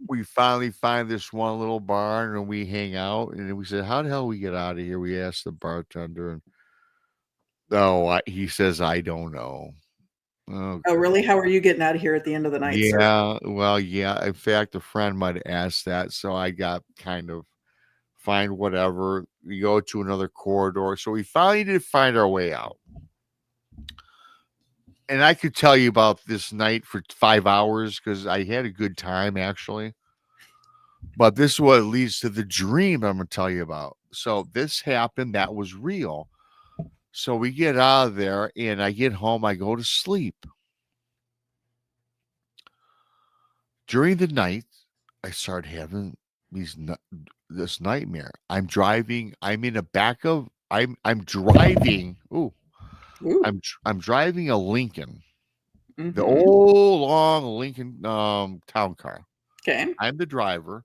we finally find this one little barn, and we hang out. And then we said, "How the hell we get out of here?" We asked the bartender, and he says, "I don't know." Oh, really? How are you getting out of here at the end of the night, sir? Yeah, well, yeah. In fact, a friend might have asked that, so I got kind of fine, whatever. We go to another corridor. So we finally did find our way out. And I could tell you about this night for 5 hours because I had a good time, actually. But this is what leads to the dream I'm going to tell you about. So this happened. That was real. So we get out of there and I get home. I go to sleep. During the night, I start having this nightmare. I'm driving. I'm in the back of. I'm driving. Ooh, Ooh. I'm driving a Lincoln, the Mhm. old long Lincoln town car. Okay. I'm the driver.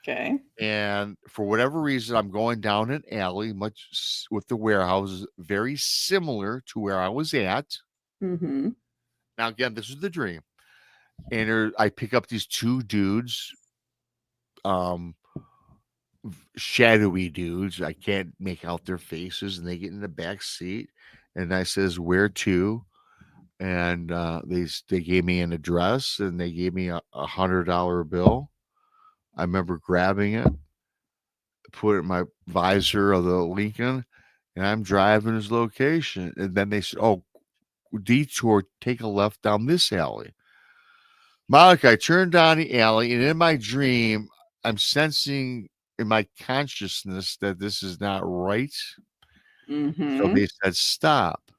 Okay. And for whatever reason, I'm going down an alley, with the warehouses, very similar to where I was at. Mm-hmm. Now, again, this is the dream. And I pick up these two dudes, shadowy dudes. I can't make out their faces, and they get in the back seat. And I says, "Where to?" And they gave me an address, and they gave me a $100 bill. I remember grabbing it, put it in my visor of the Lincoln, and I'm driving his location. And then they said, "Oh, detour, take a left down this alley." Monica, I turned down the alley, and in my dream, I'm sensing in my consciousness that this is not right. So Mm-hmm. they said, "Stop."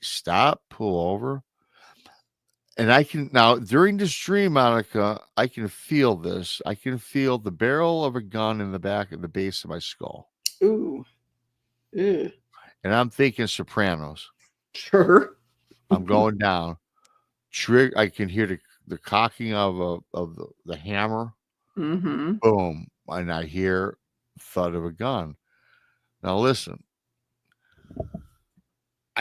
Stop, pull over. And I can now, during this dream, Monica, I can feel this. I can feel the barrel of a gun in the back of the base of my skull. Ooh. Ew. And I'm thinking Sopranos. Sure. I'm going down. I can hear the cocking of the hammer. Mm-hmm. Boom. And I hear thud of a gun. Now listen.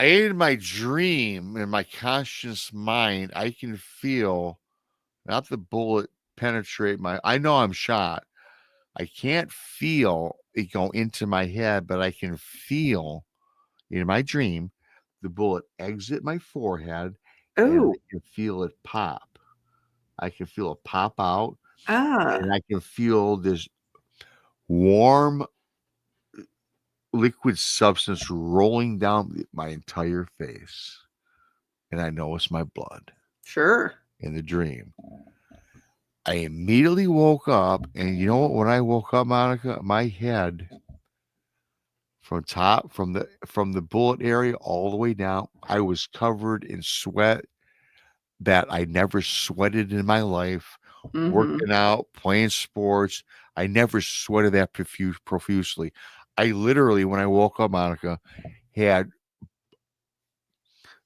In my dream, in my conscious mind, I can feel not the bullet penetrate I know I'm shot. I can't feel it go into my head, but I can feel in my dream the bullet exit my forehead and Oh. I can feel it pop. I can feel it pop out Ah. and I can feel this warm liquid substance rolling down my entire face. And I know it's my blood Sure. in the dream. I immediately woke up, and you know what? When I woke up, Monica, my head from the bullet area all the way down, I was covered in sweat that I never sweated in my life. Mm-hmm. Working out, playing sports, I never sweated that profusely. I literally, when I woke up, Monica, had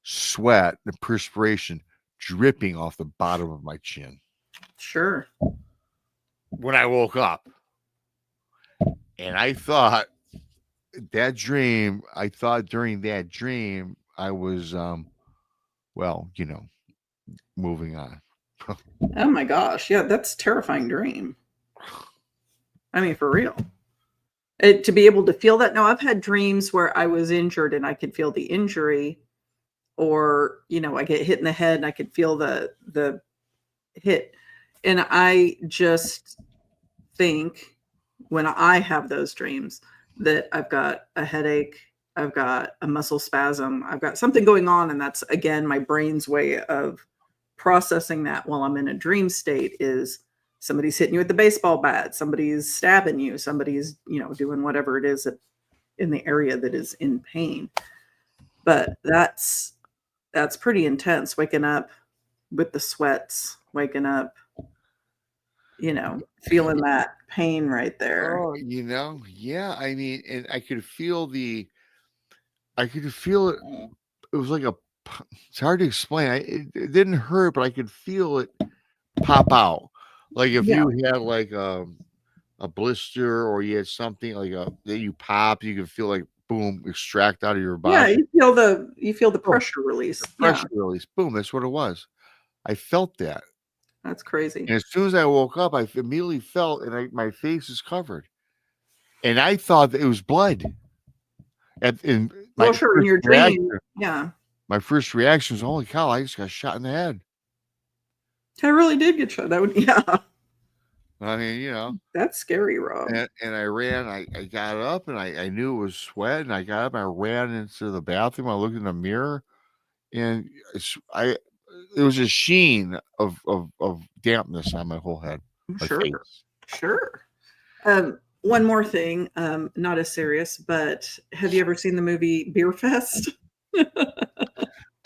sweat and perspiration dripping off the bottom of my chin. Sure. When I woke up, and I thought during that dream, I was, well, moving on. Oh my gosh. Yeah, that's a terrifying dream. I mean, for real. To be able to feel that. Now, I've had dreams where I was injured and I could feel the injury, or I get hit in the head and I could feel the hit. And I just think when I have those dreams that I've got a headache, I've got a muscle spasm, I've got something going on, and that's again my brain's way of processing that while I'm in a dream state is somebody's hitting you with the baseball bat, somebody's stabbing you, somebody's doing whatever it is in the area that is in pain. But that's pretty intense, waking up with the sweats, waking up feeling that pain right there. Oh, yeah. I mean, and I could feel it. It was like it's hard to explain. It didn't hurt, but I could feel it pop out. Like if Yeah. you had like a blister or you had something like that you pop, you could feel like boom, extract out of your body. Yeah, you feel the pressure release. Pressure release. Boom, that's what it was. I felt that. That's crazy. And as soon as I woke up, I immediately felt, and my face is covered. And I thought that it was blood. Well, sure, in your dream, yeah. my first reaction was, holy cow, I just got shot in the head. I really did get shot. Yeah. I mean, That's scary, Rob. and I ran, I got up and I knew it was sweat, and I got up and I ran into the bathroom. I looked in the mirror, and it was a sheen of dampness on my whole head. Sure. Face. Sure. One more thing, not as serious, but have you ever seen the movie Beer Fest?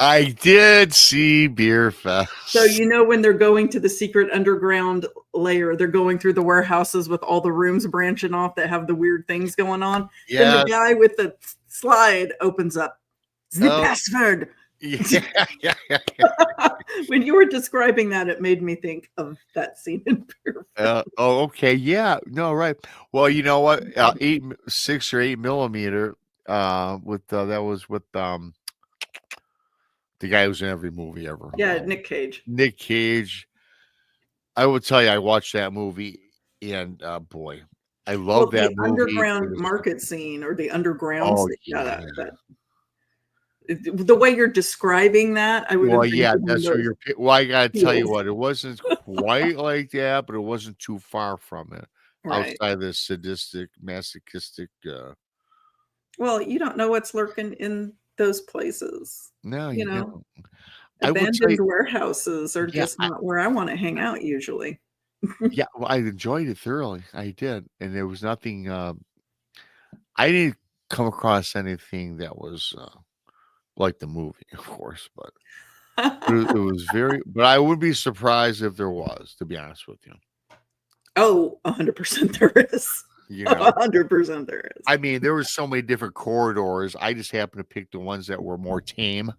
I did see Beer Fest. So when they're going to the secret underground layer, they're going through the warehouses with all the rooms branching off that have the weird things going on. Yeah. Then the guy with the slide opens up. The password. Yeah. When you were describing that, it made me think of that scene in Beer Fest. Okay. Yeah. No, right. Well, you know what? 6 or 8 millimeter. With that was with the guy who's in every movie ever. Yeah, Nick Cage. Nick Cage. I will tell you, I watched that movie, and boy, I love that movie. Underground market scene or the underground. Oh, yeah. The way you're describing that, I would. Well, yeah, that's where you're. Well, I gotta tell you what, it wasn't quite like that, but it wasn't too far from it. Right. Outside the sadistic, masochistic. Well, you don't know what's lurking in those places. No, you don't. Abandoned warehouses are just not where I want to hang out usually. Yeah, well, I enjoyed it thoroughly. I did, and there was nothing. I didn't come across anything that was like the movie, of course, but it was very. But I would be surprised if there was, to be honest with you. Oh, 100% there is. 100% there is. I mean, there were so many different corridors. I just happened to pick the ones that were more tame.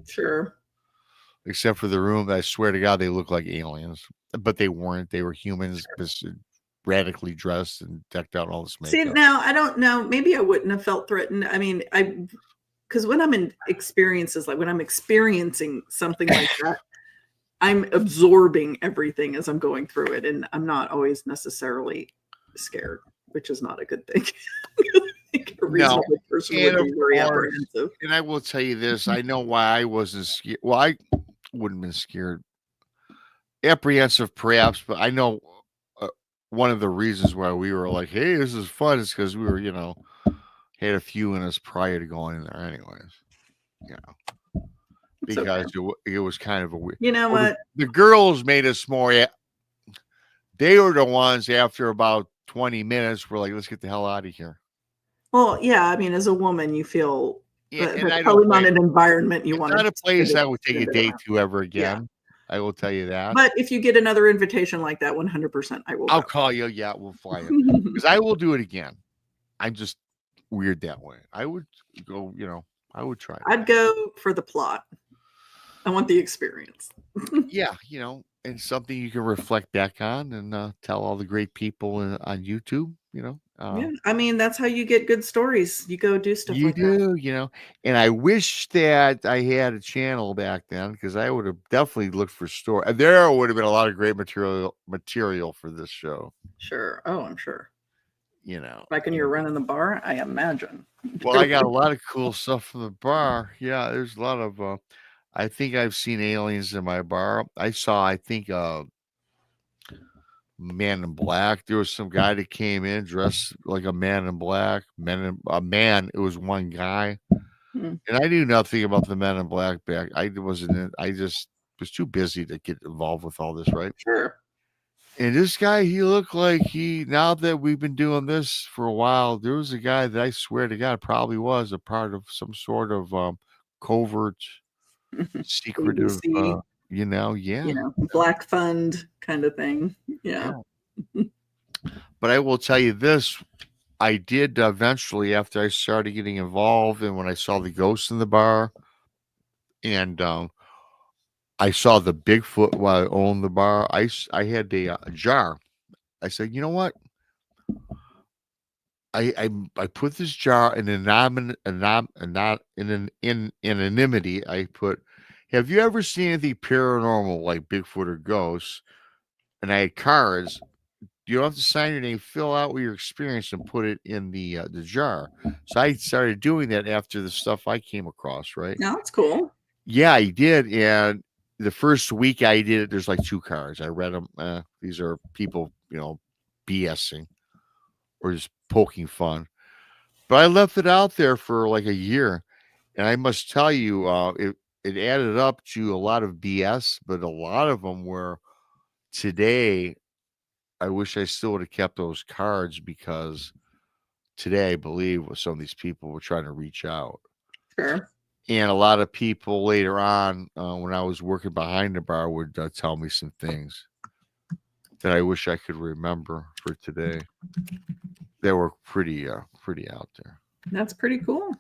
Sure. Except for the room, I swear to God, they look like aliens, but they weren't. They were humans, radically dressed and decked out in all this makeup. See, now I don't know. Maybe I wouldn't have felt threatened. I mean, because when I'm in experiences, like when I'm experiencing something like that, I'm absorbing everything as I'm going through it, and I'm not always necessarily scared, which is not a good thing. A reasonable person would be very apprehensive. And I will tell you this: I know why I wasn't scared. Well, I wouldn't have been scared, apprehensive, perhaps, but I know one of the reasons why we were like, "Hey, this is fun," is because we were, had a few in us prior to going in there, anyways. Because it was kind of a weird. You know what? The girls made us more. They were the ones after about 20 minutes were like, "Let's get the hell out of here." Well, yeah. I mean, as a woman, you feel and probably not an environment you want. Not a place I would take a date to ever again. Yeah. I will tell you that. But if you get another invitation like that, 100%, I will. I'll call you. Yeah, we'll fly in because I will do it again. I'm just weird that way. I would go. I would try. I'd go for the plot. I want the experience. Yeah, and something you can reflect back on and tell all the great people on YouTube. Yeah, I mean, that's how you get good stories. You go do stuff like that. You do, and I wish that I had a channel back then because I would have definitely looked for story. There would have been a lot of great material for this show. Sure. Oh, I'm sure. Like when you're running the bar, I imagine. Well, I got a lot of cool stuff from the bar. Yeah, there's a lot of. I think I've seen aliens in my bar. I think Man in Black. There was some guy that came in dressed like a Man in Black. It was one guy, and I knew nothing about the Men in Black back. I just was too busy to get involved with all this, right? Sure. And this guy, he looked like now that we've been doing this for a while, there was a guy that I swear to God probably was a part of some sort of covert, secretive, Black Fund kind of thing. Yeah. But I will tell you this, I did eventually, after I started getting involved and when I saw the ghosts in the bar and I saw the Bigfoot while I owned the bar, I had a jar. I said, you know what? I put this jar in anonymity. I put, have you ever seen anything paranormal like Bigfoot or ghosts? And I had cards. You don't have to sign your name, fill out what your experience, and put it in the jar. So I started doing that after the stuff I came across, right? No, that's cool. Yeah, I did. And the first week I did it, there's like 2 cards. I read them. These are people, BSing or just poking fun. But I left it out there for like a year. And I must tell you, it added up to a lot of BS, but a lot of them were today. I wish I still would have kept those cards because today I believe some of these people were trying to reach out. Sure. And a lot of people later on, when I was working behind the bar, would tell me some things that I wish I could remember for today. They were pretty out there. That's pretty cool.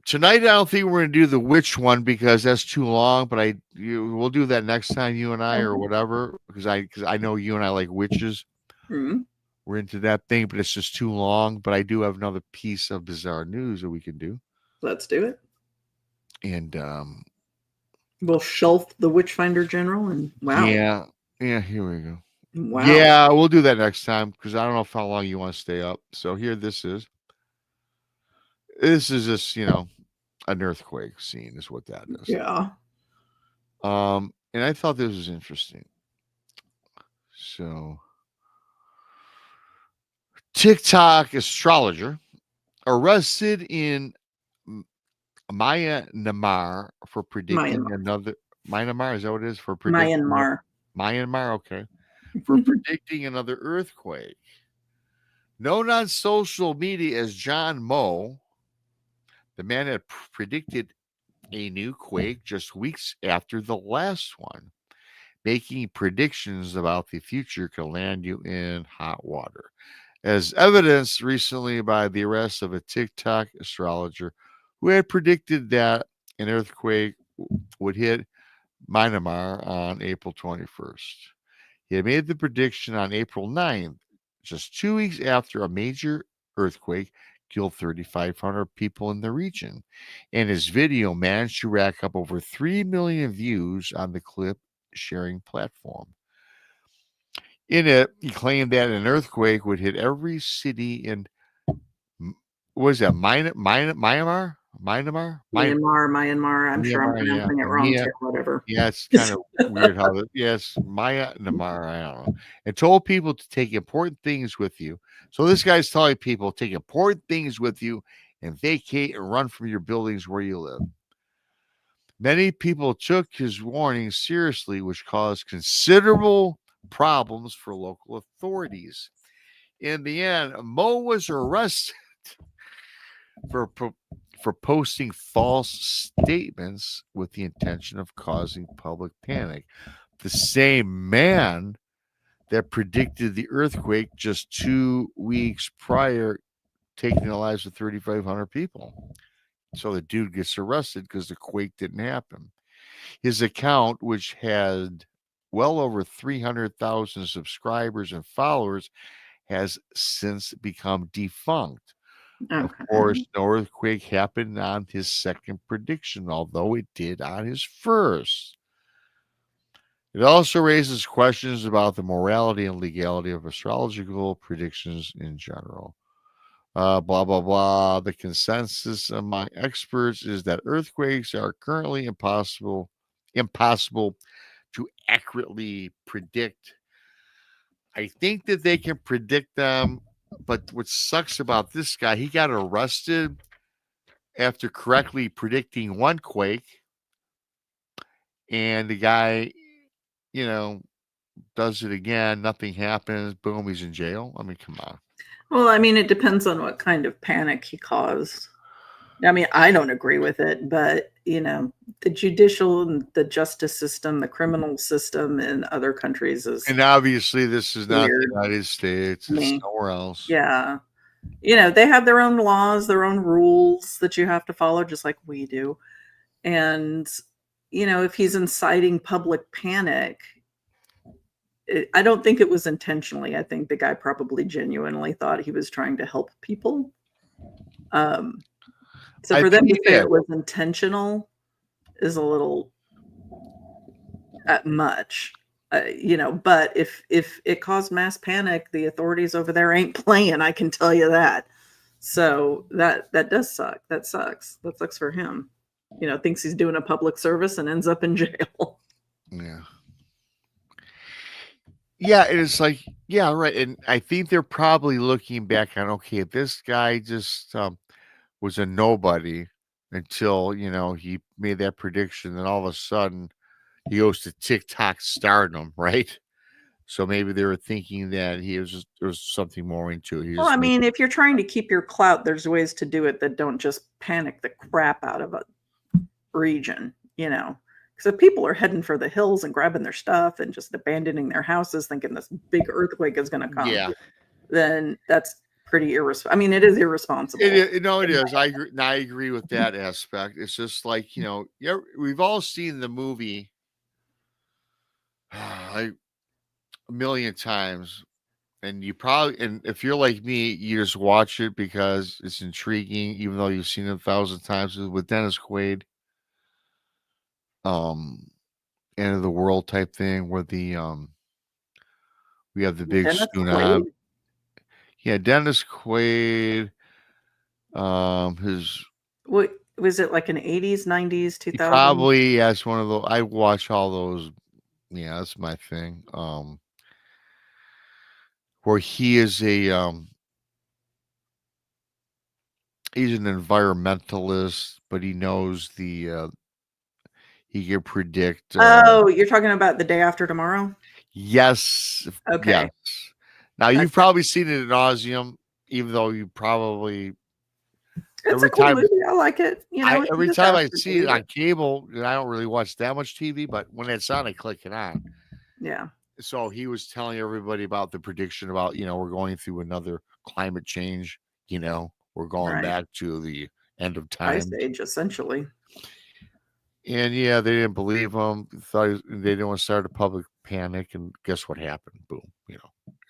Tonight, I don't think we're going to do the witch one because that's too long. But we'll do that next time, you and I, or whatever, because I know you and I like witches. Mm-hmm. We're into that thing, but it's just too long. But I do have another piece of bizarre news that we can do. Let's do it. And we'll shelf the Witchfinder General and wow. Yeah, here we go. Wow. Yeah, we'll do that next time because I don't know how long you want to stay up. So here this is. This is just, an earthquake scene is what that is. Yeah. And I thought this was interesting. So TikTok astrologer arrested in Myanmar for predicting another Myanmar, is that what it is? For predicting Myanmar, okay. For predicting another earthquake. Known on social media as John Moe, the man had predicted a new quake just weeks after the last one. Making predictions about the future can land you in hot water. As evidenced recently by the arrest of a TikTok astrologer who had predicted that an earthquake would hit Myanmar on April 21st. He had made the prediction on April 9th, just 2 weeks after a major earthquake killed 3,500 people in the region. And his video managed to rack up over 3 million views on the clip sharing platform. In it, he claimed that an earthquake would hit every city in, what is that, Myanmar? Myanmar. I'm sure I'm pronouncing it wrong too, whatever. Yeah, it's kind of weird how Myanmar, I don't know. And told people to take important things with you. So this guy's telling people take important things with you and vacate and run from your buildings where you live. Many people took his warning seriously, which caused considerable problems for local authorities. In the end, Mo was arrested for posting false statements with the intention of causing public panic. The same man that predicted the earthquake just 2 weeks prior, taking the lives of 3,500 people. So the dude gets arrested because the quake didn't happen. His account, which had well over 300,000 subscribers and followers, has since become defunct. Okay. Of course, no earthquake happened on his second prediction, although it did on his first. It also raises questions about the morality and legality of astrological predictions in general. Blah, blah, blah. The consensus among experts is that earthquakes are currently impossible to accurately predict. I think that they can predict them, but what sucks about this guy, he got arrested after correctly predicting one quake, and the guy, does it again, nothing happens, boom, he's in jail. I mean, come on. Well, I mean, it depends on what kind of panic he caused. I mean, I don't agree with it, but, the judicial and the justice system, the criminal system in other countries is. And obviously, this is not the United States. It's nowhere else. Yeah. They have their own laws, their own rules that you have to follow, just like we do. And, if he's inciting public panic, I don't think it was intentionally. I think the guy probably genuinely thought he was trying to help people. So for them to say it was intentional is a little much, but if it caused mass panic, the authorities over there ain't playing, I can tell you that. So that does suck. That sucks. That sucks for him. Thinks he's doing a public service and ends up in jail. Yeah. Yeah, and it's like, yeah, right. And I think they're probably looking back on, okay, this guy just was a nobody until, he made that prediction. And all of a sudden he goes to TikTok stardom, right? So maybe they were thinking that there was something more into it. Well, I mean, if you're trying to keep your clout, there's ways to do it that don't just panic the crap out of a region, because if people are heading for the hills and grabbing their stuff and just abandoning their houses thinking this big earthquake is going to come, then that's pretty irresponsible. I mean, it is irresponsible. It is. I agree with that aspect. It's just like, we've all seen the movie like a million times. And and if you're like me, you just watch it because it's intriguing, even though you've seen it 1,000 times with Dennis Quaid. End of the world type thing where we have the big tsunami. Yeah, Dennis Quaid. What was it, like an 80s, 90s, 2000s? Probably, yeah, it's one of those. I watch all those. Yeah, that's my thing. Where he is he's an environmentalist, but he knows he can predict. You're talking about The Day After Tomorrow? Yes. Okay. Yes. Now you've probably seen it ad nauseum, even though you probably it's a cool movie. I like it. Every time I see it on cable, and I don't really watch that much TV, but when it's on, I click it on. Yeah. So he was telling everybody about the prediction about, we're going through another climate change, we're going back to the end of time. Ice age, essentially. And yeah, they didn't believe him. Thought they didn't want to start a public panic, and guess what happened? Boom,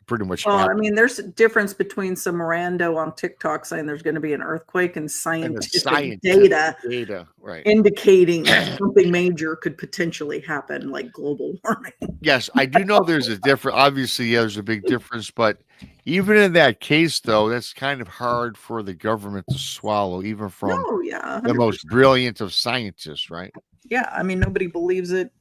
pretty much. Well, happened. I mean, there's a difference between some rando on TikTok saying there's going to be an earthquake and scientific data right, indicating something major could potentially happen, like global warming. Yes, I do know there's a difference. Obviously, yeah, there's a big difference, but even in that case, though, that's kind of hard for the government to swallow, even from the most brilliant of scientists, right? Yeah, I mean, nobody believes it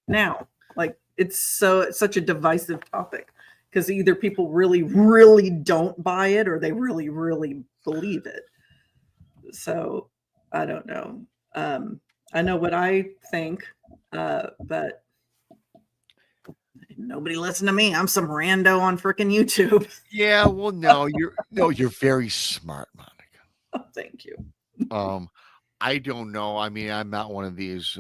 now. Like, it's such a divisive topic because either people really, really don't buy it or they really, really believe it. So I don't know. I know what I think, but nobody listen to me. I'm some rando on freaking YouTube. Yeah, well, no, you're very smart, Monica. Oh, thank you. I don't know. I mean, I'm not one of these.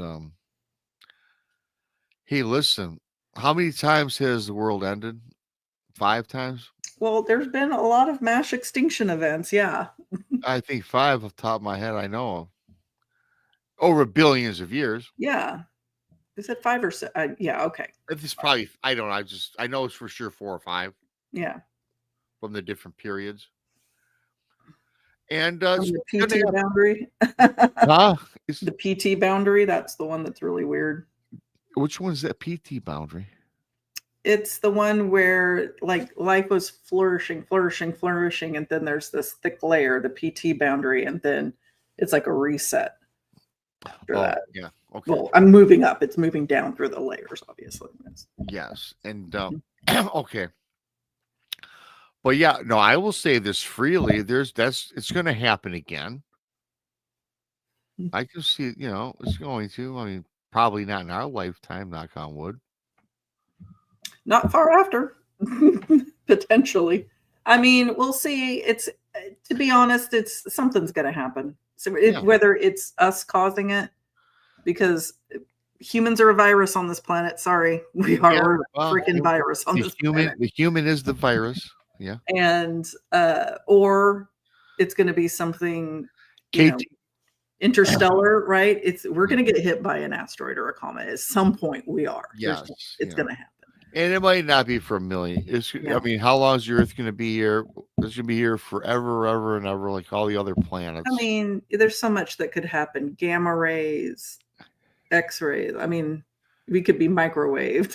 Hey, listen, how many times has the world ended? 5 times? Well, there's been a lot of mass extinction events. Yeah. I think 5 off the top of my head. I know of. Over billions of years. Yeah. Is it 5 or 6? Yeah. Okay. It's probably, I don't know. I know it's for sure 4 or 5. Yeah. From the different periods. And the PT boundary. Huh? The PT boundary. That's the one that's really weird. Which one's that PT boundary? It's the one where like life was flourishing, and then there's this thick layer, the PT boundary, and then it's like a reset after that. Yeah. Okay. Well, I'm moving up. It's moving down through the layers, obviously. Yes. And okay. But yeah, no, I will say this freely. It's going to happen again. I can see, it's going to. I mean, probably not in our lifetime, knock on wood. Not far after, potentially. I mean, we'll see. It's, to be honest, something's going to happen. So whether it's us causing it, because humans are a virus on this planet. Sorry, we are a freaking virus on this planet. The human is the virus. Yeah. And or it's going to be something interstellar, right? We're going to get hit by an asteroid or a comet at some point. We are. Yes, it's going to happen. And it might not be for a million. I mean, how long is the Earth going to be here? It's going to be here forever, ever, and ever, like all the other planets. I mean, there's so much that could happen. Gamma rays, X-rays. I mean, we could be microwaved.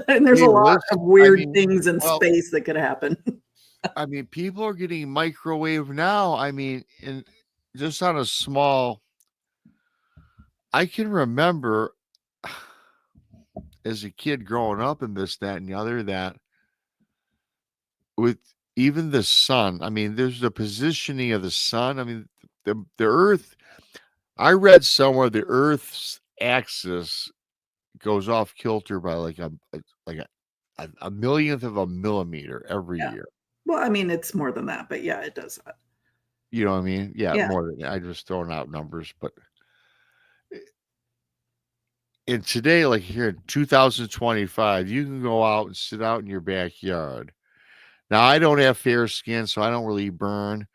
And there's a lot of weird things in space that could happen. I mean, people are getting microwave now. I mean, and just on a small, I can remember as a kid growing up in this, that, and the other, that with even the sun, I mean, there's the positioning of the sun. I mean, the Earth, I read somewhere the Earth's axis goes off kilter by like a millionth of a millimeter every Yeah. year. Well, I mean, it's more than that, but yeah, it does that. You know what I mean? Yeah, Yeah. more than that. I just throwing out numbers, but and today, like here in 2025, you can go out and sit out in your backyard. Now, I don't have fair skin, so I don't really burn,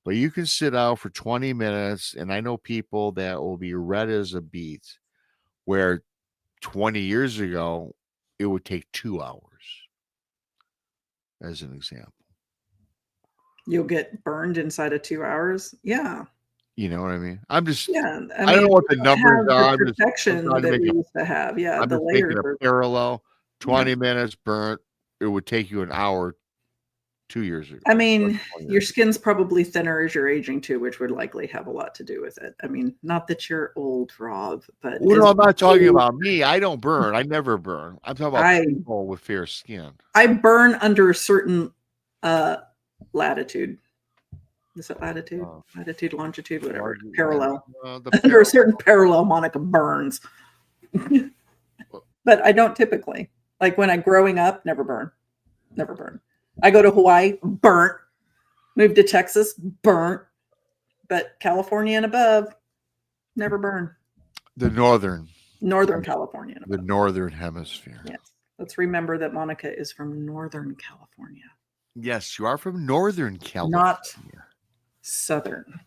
but you can sit out for 20 minutes, and I know people that will be red as a beet, where 20 years ago, it would take 2 hours, as an example. You'll get burned inside of 2 hours. Yeah. You know what I mean? I'm just, Yeah. I I mean, don't know what the we don't numbers have are. the I'm protection trying to that make we a, used to have. Yeah. I'm The just making layers a are, parallel. yeah. 20 minutes burnt, it would take you an hour 2 years ago. I mean, 20 your years ago. skin's probably thinner as you're aging too, which would likely have a lot to do with it. I mean, not that you're old, Rob, but Well, as no, I'm not talking you- about me. I don't burn. I never burn. I'm talking about I people with fair skin. I burn under a certain latitude. Is it latitude? Latitude, longitude, whatever. Parallel. Under a certain parallel, Monica burns. But I don't typically. Like when I'm growing up, never burn. Never burn. I go to Hawaii, burnt. Moved to Texas, burnt. But California and above, never burn. The northern California and the above. northern hemisphere. Yes. Let's remember that Monica is from Northern California. Yes, you are from Northern California. Not Southern.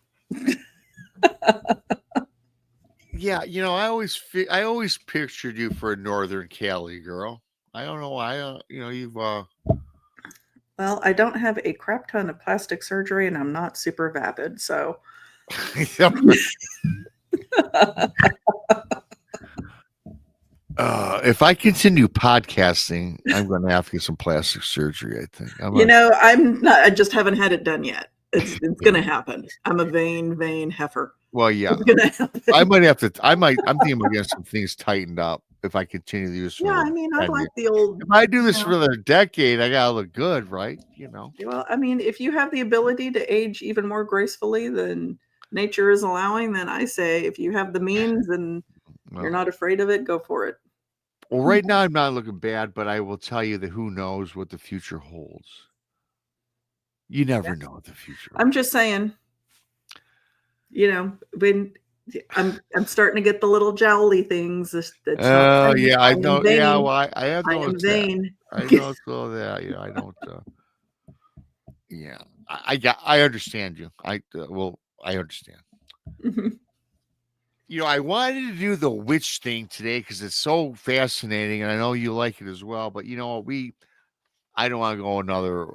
Yeah, you know, I always pictured you for a Northern Cali girl. I don't know why. You know, you've Well, I don't have a crap ton of plastic surgery and I'm not super vapid, so if I continue podcasting, I'm going to have to get some plastic surgery, I think. I'm not, I just haven't had it done yet. It's going to happen. I'm a vain heifer. Well, yeah. It's going to happen. I'm thinking about getting some things tightened up if I continue to use. Yeah, I mean, I like the old. If I do this for another decade, I gotta look good, right? You know. Well, I mean, if you have the ability to age even more gracefully than nature is allowing, then I say if you have the means and you're not afraid of it, go for it. Well, right now I'm not looking bad, but I will tell you that who knows what the future holds. You never know what the future holds. I'm just saying, you know, when I'm starting to get the little jowly things. Oh yeah, I know. Yeah, well, I have noticed vain. I know all that. Yeah, I don't. Yeah, I understand you. I understand. Mm-hmm. You know, I wanted to do the witch thing today because it's so fascinating, and I know you like it as well. But you know, I don't want to go another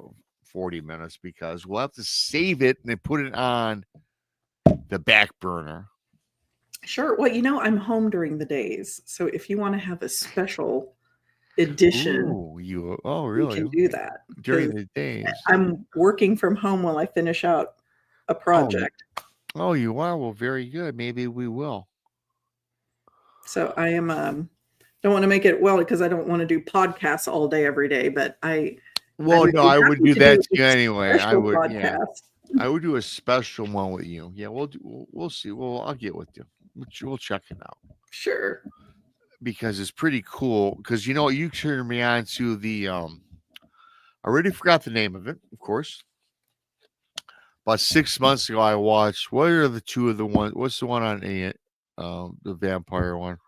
40 minutes because we'll have to save it and then put it on the back burner. Sure. Well, you know, I'm home during the days, so if you want to have a special edition, really? You can do that during the days. I'm working from home while I finish out a project. Oh, you are? Well, very good. Maybe we will. So I am. Don't want to make it because I don't want to do podcasts all day every day. But I would do that to you anyway. I would. Podcast. Yeah. I would do a special one with you. Yeah, we'll see. I'll get with you. We'll check it out. Sure. Because it's pretty cool. Because you know, you turned me on to the I already forgot the name of it, of course. About 6 months ago, I watched. What are the two of the one? What's the one on the vampire one?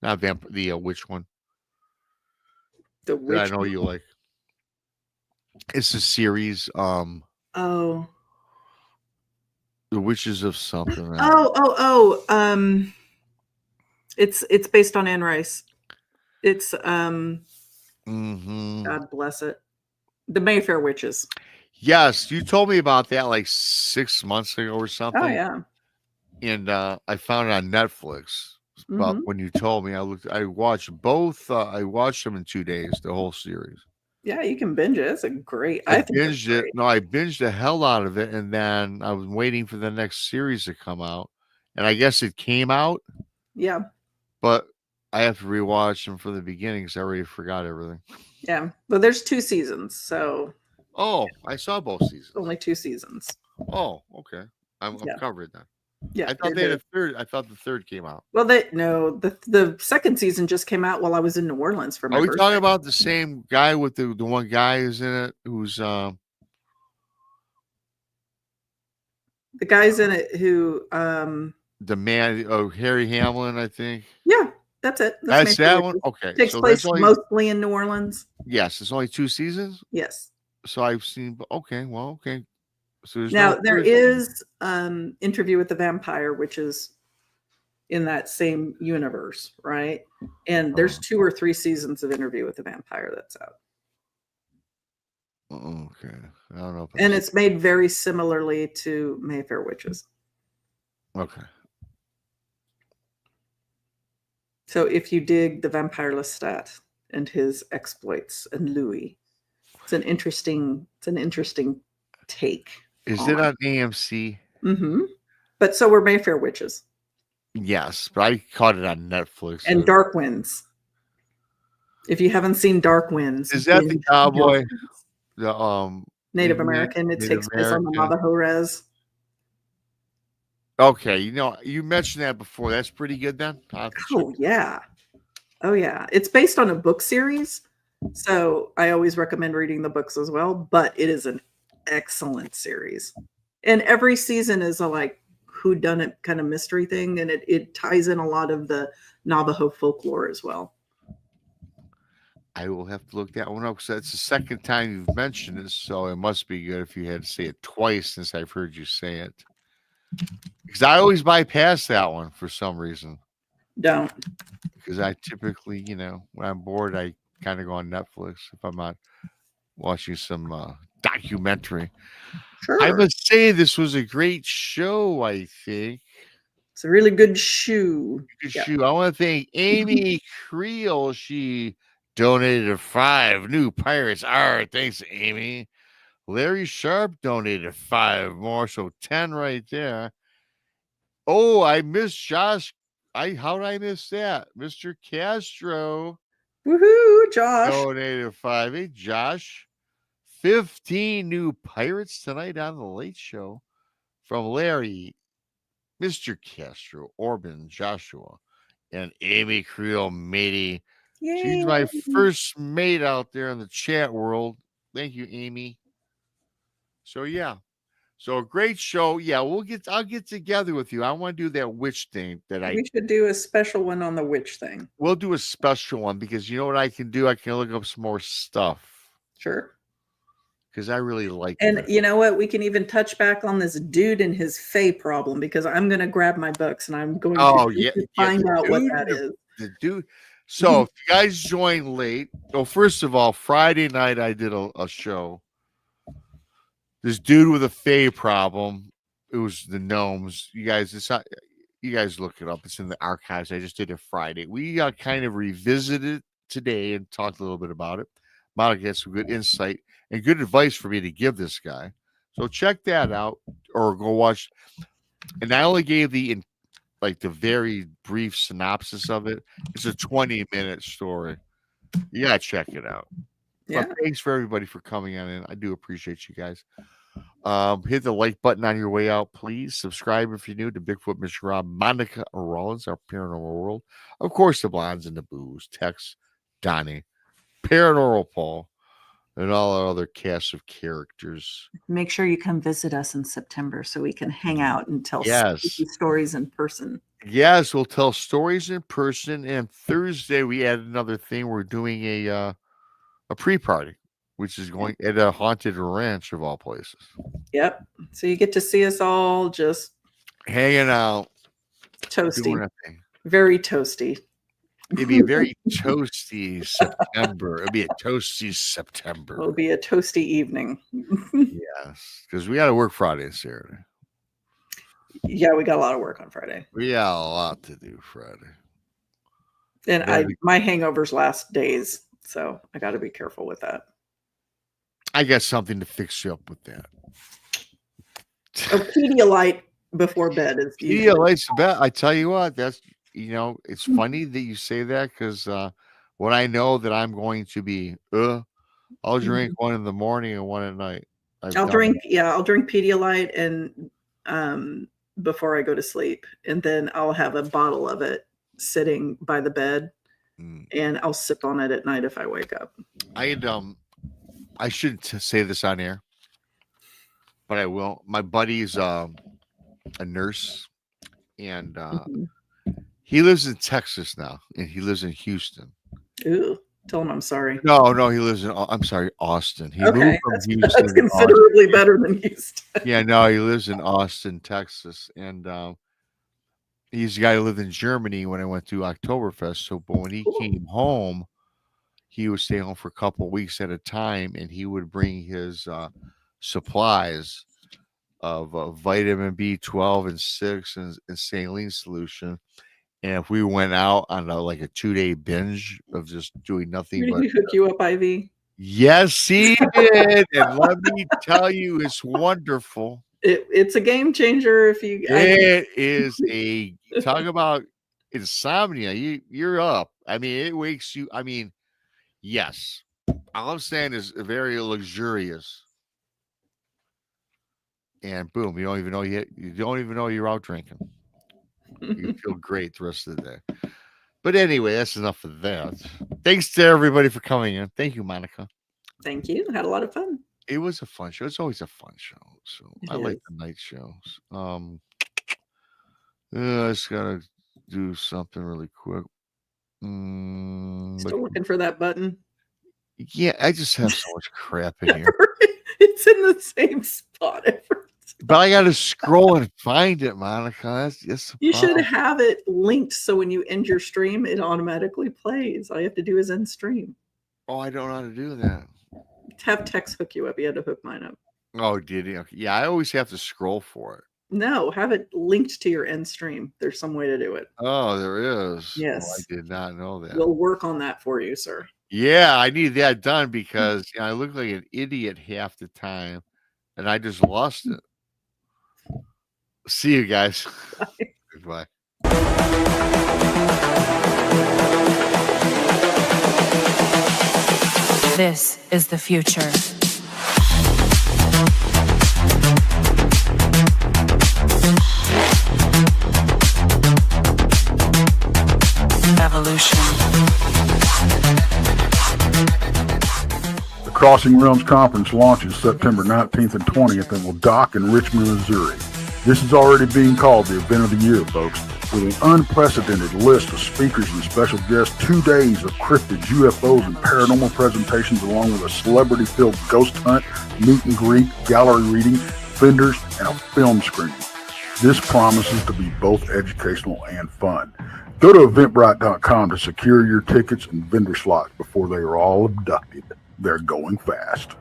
Not vampire. The witch one. The witch. I know you like. It's a series. Oh. The Witches of something. It's based on Anne Rice. It's God bless it. The Mayfair Witches. Yes, you told me about that like 6 months ago or something. Oh yeah. And I found it on Netflix. But when you told me, I watched both. I watched them in 2 days, the whole series. Yeah, you can binge it. It's a great. I think it's binged it. great. No, I binged the hell out of it, and then I was waiting for the next series to come out, and I guess it came out, Yeah, but I have to rewatch them from the beginning because I already forgot everything. yeah. But there's 2 seasons, so Oh, I saw both seasons. only 2 seasons. Oh, okay. I'm Yeah. covered then. Yeah, I thought they had a third. I thought the third came out. Well, the second season just came out while I was in New Orleans for my Are we birthday. talking about the same guy with the one guy who's in it? Who's the guys in it who the man? Oh, Harry Hamlin, I think. yeah, that's it. That's that one. Okay, Takes so place that's only mostly in New Orleans. yes. It's only 2 seasons. Yes. So I've seen. Okay, well, okay. So there's Now no there third. is Interview with the Vampire, which is in that same universe, right? And there's 2 or 3 seasons of Interview with the Vampire that's out. Okay, I don't know. And it's made very similarly to Mayfair Witches. Okay. So if you dig the Vampire Lestat and his exploits and Louis, it's an interesting take. Is it on AMC? Mm-hmm. But so were Mayfair Witches. Yes, but I caught it on Netflix. And Dark Winds. If you haven't seen Dark Winds, is that the cowboy? The Native American. It takes place on the Navajo res. Okay, you mentioned that before. That's pretty good then. Oh yeah. Oh yeah. It's based on a book series. So I always recommend reading the books as well, but it is an excellent series. And every season is a like whodunit kind of mystery thing, and it ties in a lot of the Navajo folklore as well. I will have to look that one up because that's the second time you've mentioned it, so it must be good if you had to say it twice since I've heard you say it. Because I always bypass that one for some reason. Don't. Because I typically, when I'm bored, I kind of go on Netflix if I'm not watching some documentary. Sure. I must say this was a great show, I think. It's a really good shoe. Shoe. I want to thank Amy Creel. She donated 5 new pirates. Thanks, Amy. Larry Sharp donated 5 more, so 10 right there. Oh, I missed Josh. How did I miss that? Mr. Castro. Woohoo, Josh. Donated 5. Hey, Josh. 15 new pirates tonight on the Late Show from Larry, Mr. Castro, Orban, Joshua, and Amy Creel, matey. Yay. She's my first mate out there in the chat world. Thank you, Amy. So yeah. So a great show. Yeah, I'll get together with you. I want to do that witch thing we should do a special one on the witch thing. We'll do a special one because you know what I can do? I can look up some more stuff. Sure. Because I really like it. And you know what? We can even touch back on this dude and his Fae problem because I'm going to grab my books and I'm going to find out what that is. The dude. So if you guys join late, well, first of all, Friday night I did a show. This dude with a Fae problem. It was the gnomes. You guys look it up. It's in the archives. I just did it Friday. We kind of revisited today and talked a little bit about it. Monica had some good insight and good advice for me to give this guy. So check that out or go watch. And I only gave the very brief synopsis of it. It's a 20-minute story. You gotta check it out. Yeah. But thanks for everybody for coming on in. I do appreciate you guys. Hit the like button on your way out, please. Subscribe if you're new to Bigfoot Michiganrob, Monica Rollins, our paranormal world. Of course, the Blondes and the Boos, Tex, Donnie, Paranormal Paul, and all our other cast of characters. Make sure you come visit us in September so we can hang out and tell stories in person. Yes, we'll tell stories in person. And Thursday, we add another thing. We're doing a pre-party, which is going at a haunted ranch of all places. Yep. So you get to see us all just hanging out. Toasty. Very toasty. It'd be a very toasty September. It'll be a toasty September. It'll be a toasty evening. Yes, because we got to work Friday and Saturday. Yeah, we got a lot of work on Friday. We got a lot to do Friday. And my hangovers last days, so I got to be careful with that. I got something to fix you up with that. A Pedialyte before bed is usually. Pedialyte's bet. I tell you what, that's it's funny that you say that because when I know that I'm going to be, I'll drink one in the morning and one at night. I'll drink Pedialyte and before I go to sleep, and then I'll have a bottle of it sitting by the bed, and I'll sip on it at night if I wake up. I shouldn't say this on air, but I will. My buddy's a nurse, and he lives in Texas now, and he lives in Houston. Ooh, tell him I'm sorry. No, he lives in. I'm sorry, Austin. He moved from Houston. That's considerably better than Houston. Yeah, no, he lives in Austin, Texas, and he's a guy who lived in Germany when I went to Oktoberfest. So, but when he came home, he would stay home for a couple of weeks at a time, and he would bring his supplies of vitamin B12 and 6 and saline solution. And if we went out on a 2-day binge of just doing nothing, Did he hook you up, IV? Yes, he did. And let me tell you, it's wonderful. It's a game changer. It is a talk about insomnia. You're up. I mean, it wakes you. I mean, yes. All I'm saying is very luxurious. And boom, you don't even know you're out drinking. You feel great the rest of the day. But anyway, that's enough of that. Thanks to everybody for coming in. Thank you, Monica. Thank you. Had a lot of fun. It was a fun show. It's always a fun show. So I like the night shows. I just gotta do something really quick. Still looking for that button. Yeah, I just have so much crap in here. It's in the same spot. But I got to scroll and find it, Monica. That's you should have it linked so when you end your stream, it automatically plays. All you have to do is end stream. Oh, I don't know how to do that. Have Tex hook you up. You had to hook mine up. Oh, did he? Okay. Yeah, I always have to scroll for it. No, have it linked to your end stream. There's some way to do it. Oh, there is. Yes. Oh, I did not know that. We'll work on that for you, sir. Yeah, I need that done because I look like an idiot half the time, and I just lost it. See you guys. Bye. Goodbye. This is the future. Evolution. The Crossing Realms Conference launches September 19th and 20th and will dock in Richmond, Missouri. This is already being called the event of the year, folks, with an unprecedented list of speakers and special guests, 2 days of cryptids, UFOs, and paranormal presentations, along with a celebrity-filled ghost hunt, meet and greet, gallery reading, vendors, and a film screening. This promises to be both educational and fun. Go to Eventbrite.com to secure your tickets and vendor slots before they are all abducted. They're going fast.